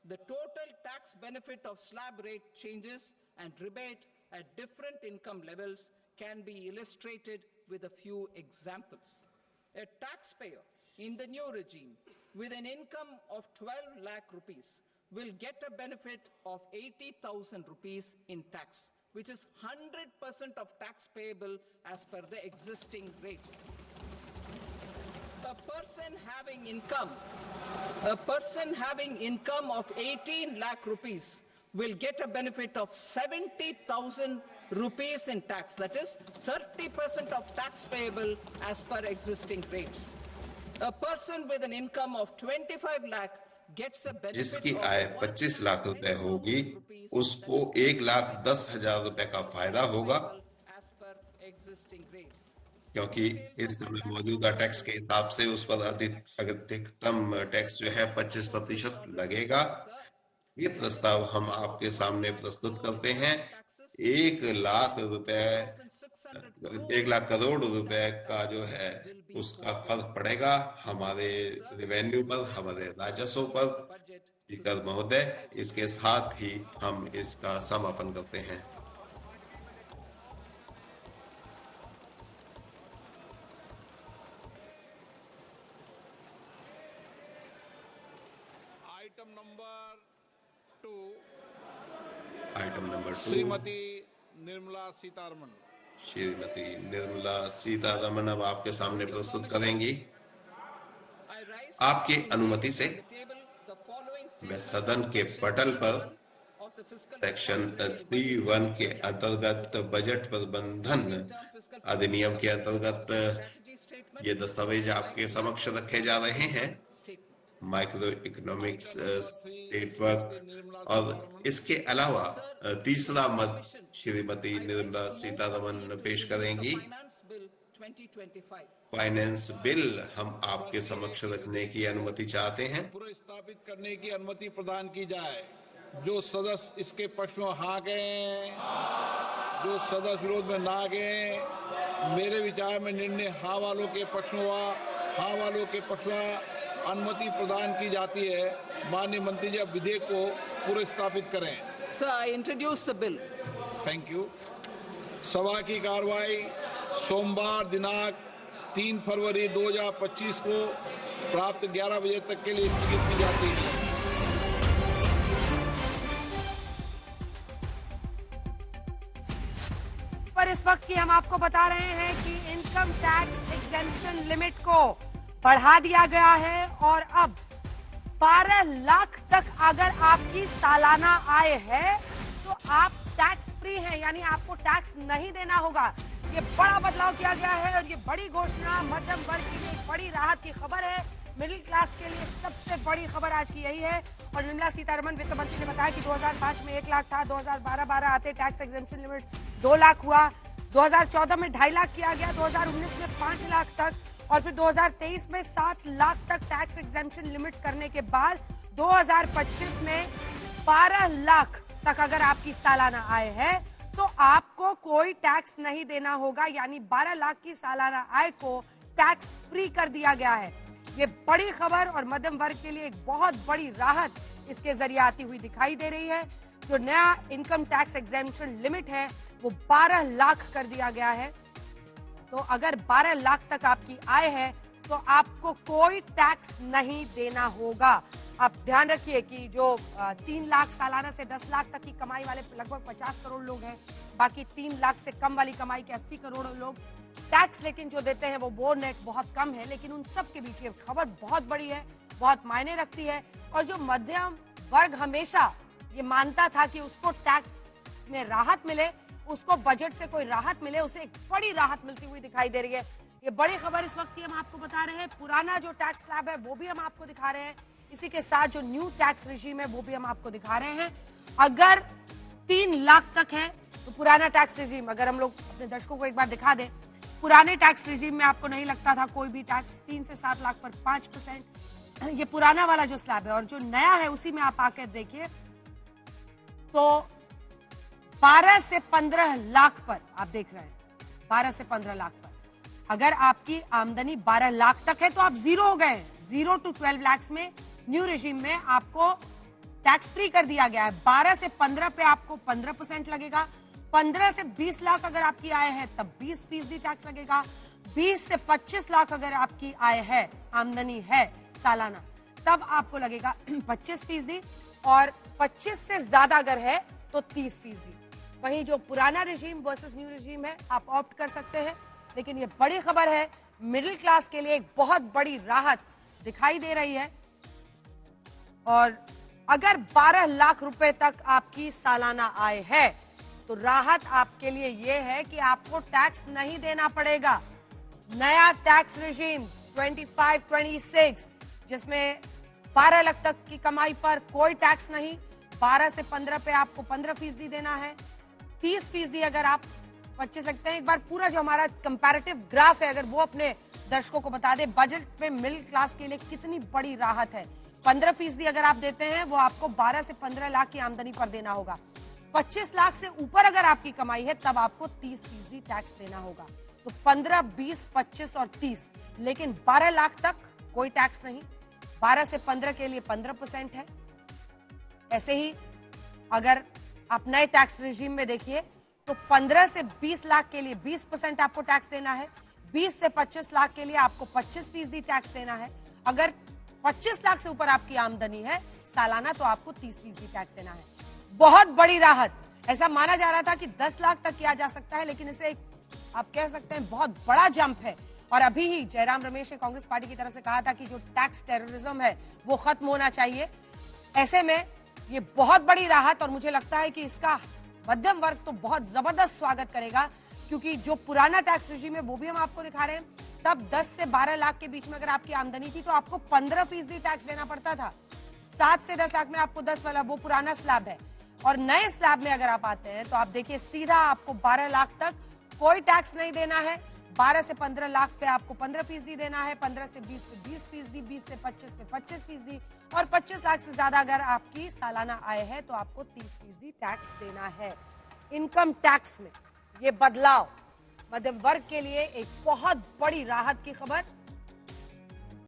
The total tax benefit of slab rate changes and rebate at different income levels can be illustrated with a few examples. A taxpayer in the new regime with an income of 12 lakh rupees will get a benefit of 80,000 rupees in tax, which is 100% of tax payable as per the existing rates. A person having income of 18 lakh rupees will get a benefit of 70,000 rupees in tax. That is 30% of tax payable as per existing rates. A person with an income of 25 lakh gets a benefit जिसकी of आय 25 लाख रुपए होगी उसको 1,10,000 रुपए का फायदा होगा, as per existing rates. क्योंकि इस समय मौजूदा टैक्स के हिसाब से उस पर अधिकतम टैक्स जो है 25% लगेगा। ये प्रस्ताव हम आपके सामने प्रस्तुत करते हैं। 1 लाख करोड़ रुपए का जो है उसका फर्क पड़ेगा हमारे रेवेन्यू पर, हमारे राजस्व पर। स्पीकर महोदय, इसके साथ ही हम इसका समापन करते हैं। Item number 2 Shrimati Nirmala Sitharaman. श्रीमती निर्मला सीतारमण अब आपके सामने प्रस्तुत करेंगी। आपकी अनुमति से मैं सदन के पटल पर सेक्शन 3(1) के अंतर्गत बजट प्रबंधन अधिनियम के अंतर्गत ये दस्तावेज आपके समक्ष रखे जा रहे हैं। माइक्रो इकोनॉमिक्स नेटवर्क और इसके अलावा तीसरा मत श्रीमती निर्मला सीतारमण पेश करेंगी। फाइनेंस बिल हम आपके समक्ष रखने की अनुमति चाहते हैं। स्थापित करने की अनुमति प्रदान की जाए। जो सदस्य इसके पक्ष में हाँ गए, जो सदस्य विरोध में ना गए, मेरे विचार में निर्णय हाँ वालों के पक्ष में हुआ। हाँ वालों के पक्ष में अनुमति प्रदान की जाती है। माननीय मंत्री जी, अब विधेयक को पुनर्स्थापित करें। Sir, I introduce the bill. Thank you. सभा की कार्रवाई सोमवार दिनांक 3 फरवरी 2025 को प्राप्त 11 बजे तक के लिए स्थगित की जाती है। पर इस वक्त की हम आपको बता रहे हैं कि इनकम टैक्स एग्जेम्पशन लिमिट को बढ़ा दिया गया है और अब 12 लाख तक अगर आपकी सालाना आय है तो आप टैक्स फ्री हैं, यानी आपको टैक्स नहीं देना होगा। ये बड़ा बदलाव किया गया है और ये बड़ी घोषणा मध्यम वर्ग के लिए बड़ी राहत की खबर है। मिडिल क्लास के लिए सबसे बड़ी खबर आज की यही है। और निर्मला सीतारमण वित्त मंत्री ने बताया कि 2005 में 1 लाख था, 2012 आते टैक्स एग्जेम्पशन लिमिट 2 लाख हुआ, 2014 में 2.5 लाख किया गया, 2019 में 5 लाख तक और फिर 2023 में 7 लाख तक टैक्स एग्जेम्पशन लिमिट करने के बाद 2025 में 12 लाख तक अगर आपकी सालाना आय है तो आपको कोई टैक्स नहीं देना होगा, यानी 12 लाख की सालाना आय को टैक्स फ्री कर दिया गया है। ये बड़ी खबर और मध्यम वर्ग के लिए एक बहुत बड़ी राहत इसके जरिए आती हुई दिखाई दे रही है। जो नया इनकम टैक्स एग्जेम्पशन लिमिट है वो 12 लाख कर दिया गया है। तो अगर 12 लाख तक आपकी आय है तो आपको कोई टैक्स नहीं देना होगा। आप ध्यान रखिए कि जो 3 लाख सालाना से 10 लाख तक की कमाई वाले लगभग 50 करोड़ लोग हैं, बाकी 3 लाख से कम वाली कमाई के 80 करोड़ लोग टैक्स लेकिन जो देते हैं वो नेट बहुत कम है, लेकिन उन सब के बीच ये खबर बहुत बड़ी है, बहुत मायने रखती है। और जो मध्यम वर्ग हमेशा ये मानता था कि उसको टैक्स में राहत मिले, उसको बजट से कोई राहत मिले, उसे एक बड़ी राहत मिलती हुई दिखाई दे रही है। ये बड़ी खबर इस वक्त की हम आपको बता रहे हैं। पुराना जो टैक्स स्लैब है वो भी हम आपको दिखा रहे हैं, इसी के साथ जो न्यू टैक्स रिजीम है वो भी हम आपको दिखा रहे हैं। अगर 3 लाख तक है तो पुराना टैक्स रिजीम, अगर हम लोग अपने दर्शकों को एक बार दिखा दें, पुराने टैक्स रिजीम में आपको नहीं लगता था कोई भी टैक्स, 3 से 7 लाख पर 5%। ये पुराना वाला जो स्लैब है, और जो नया है उसी में आप आकर देखिए तो 12 से 15 लाख पर आप देख रहे हैं, 12 से 15 लाख पर अगर आपकी आमदनी 12 लाख तक है तो आप जीरो हो गए। 0 to 12 लाख में न्यू रिजीम में आपको टैक्स फ्री कर दिया गया है। 12 से 15 पे आपको 15% लगेगा। 15 से 20 लाख अगर आपकी आय है तब 20% टैक्स लगेगा। 20 से 25 लाख अगर आपकी आय है, आमदनी है सालाना, तब आपको लगेगा 25%, और 25 से ज्यादा अगर है तो 30%। वहीं जो पुराना रिजीम वर्सेस न्यू रिजीम है, आप ऑप्ट कर सकते हैं। लेकिन ये बड़ी खबर है, मिडिल क्लास के लिए एक बहुत बड़ी राहत दिखाई दे रही है। और अगर 12 लाख रुपए तक आपकी सालाना आय है तो राहत आपके लिए यह है कि आपको टैक्स नहीं देना पड़ेगा। नया टैक्स रिजीम 25-26, जिसमें 12 लाख तक की कमाई पर कोई टैक्स नहीं, 12 से 15 पे आपको 15% देना है, 30% अगर आप 25 लगते हैं। एक बार पूरा जो हमारा कंपैरेटिव ग्राफ है अगर वो अपने दर्शकों को बता दे, बजट में मिडिल क्लास के लिए कितनी बड़ी राहत है। 15% अगर आप देते हैं वो आपको 12 से 15 लाख की आमदनी पर देना होगा। 25 लाख से ऊपर अगर आपकी कमाई है तब आपको 30% टैक्स देना होगा। तो 15, 20, 25 और 30, लेकिन 12 लाख तक कोई टैक्स नहीं। 12 से 15 के लिए 15% है। ऐसे ही अगर आप नए टैक्स रिजीम में देखिए तो 15 से 20 लाख के लिए 20% आपको टैक्स देना है। 20 से 25 लाख के लिए आपको 25% टैक्स देना है। अगर 25 लाख से ऊपर आपकी आमदनी है सालाना तो आपको 30% टैक्स देना है। बहुत बड़ी राहत। ऐसा माना जा रहा था कि 10 लाख तक किया जा सकता है, लेकिन इसे आप कह सकते हैं बहुत बड़ा जंप है। और अभी ही जयराम रमेश ने कांग्रेस पार्टी की तरफ से कहा था कि जो टैक्स टेररिज्म है वो खत्म होना चाहिए। ऐसे में ये बहुत बड़ी राहत, और मुझे लगता है कि इसका मध्यम वर्ग तो बहुत जबरदस्त स्वागत करेगा, क्योंकि जो पुराना टैक्स रिजीम है वो भी हम आपको दिखा रहे हैं। तब 10 से 12 लाख के बीच में अगर आपकी आमदनी थी तो आपको 15% टैक्स देना पड़ता था। 7 से 10 लाख में आपको 10 वाला वो पुराना स्लैब है। और नए स्लैब में अगर आप आते हैं तो आप देखिए सीधा आपको 12 लाख तक कोई टैक्स नहीं देना है। 12 से 15 लाख पे आपको 15% देना है, 15 से 20 पे 20%, 20 से 25 पे 25%, और 25 लाख से ज्यादा अगर आपकी सालाना आय है तो आपको 30% टैक्स देना है। इनकम टैक्स में ये बदलाव मध्यम वर्ग के लिए एक बहुत बड़ी राहत की खबर।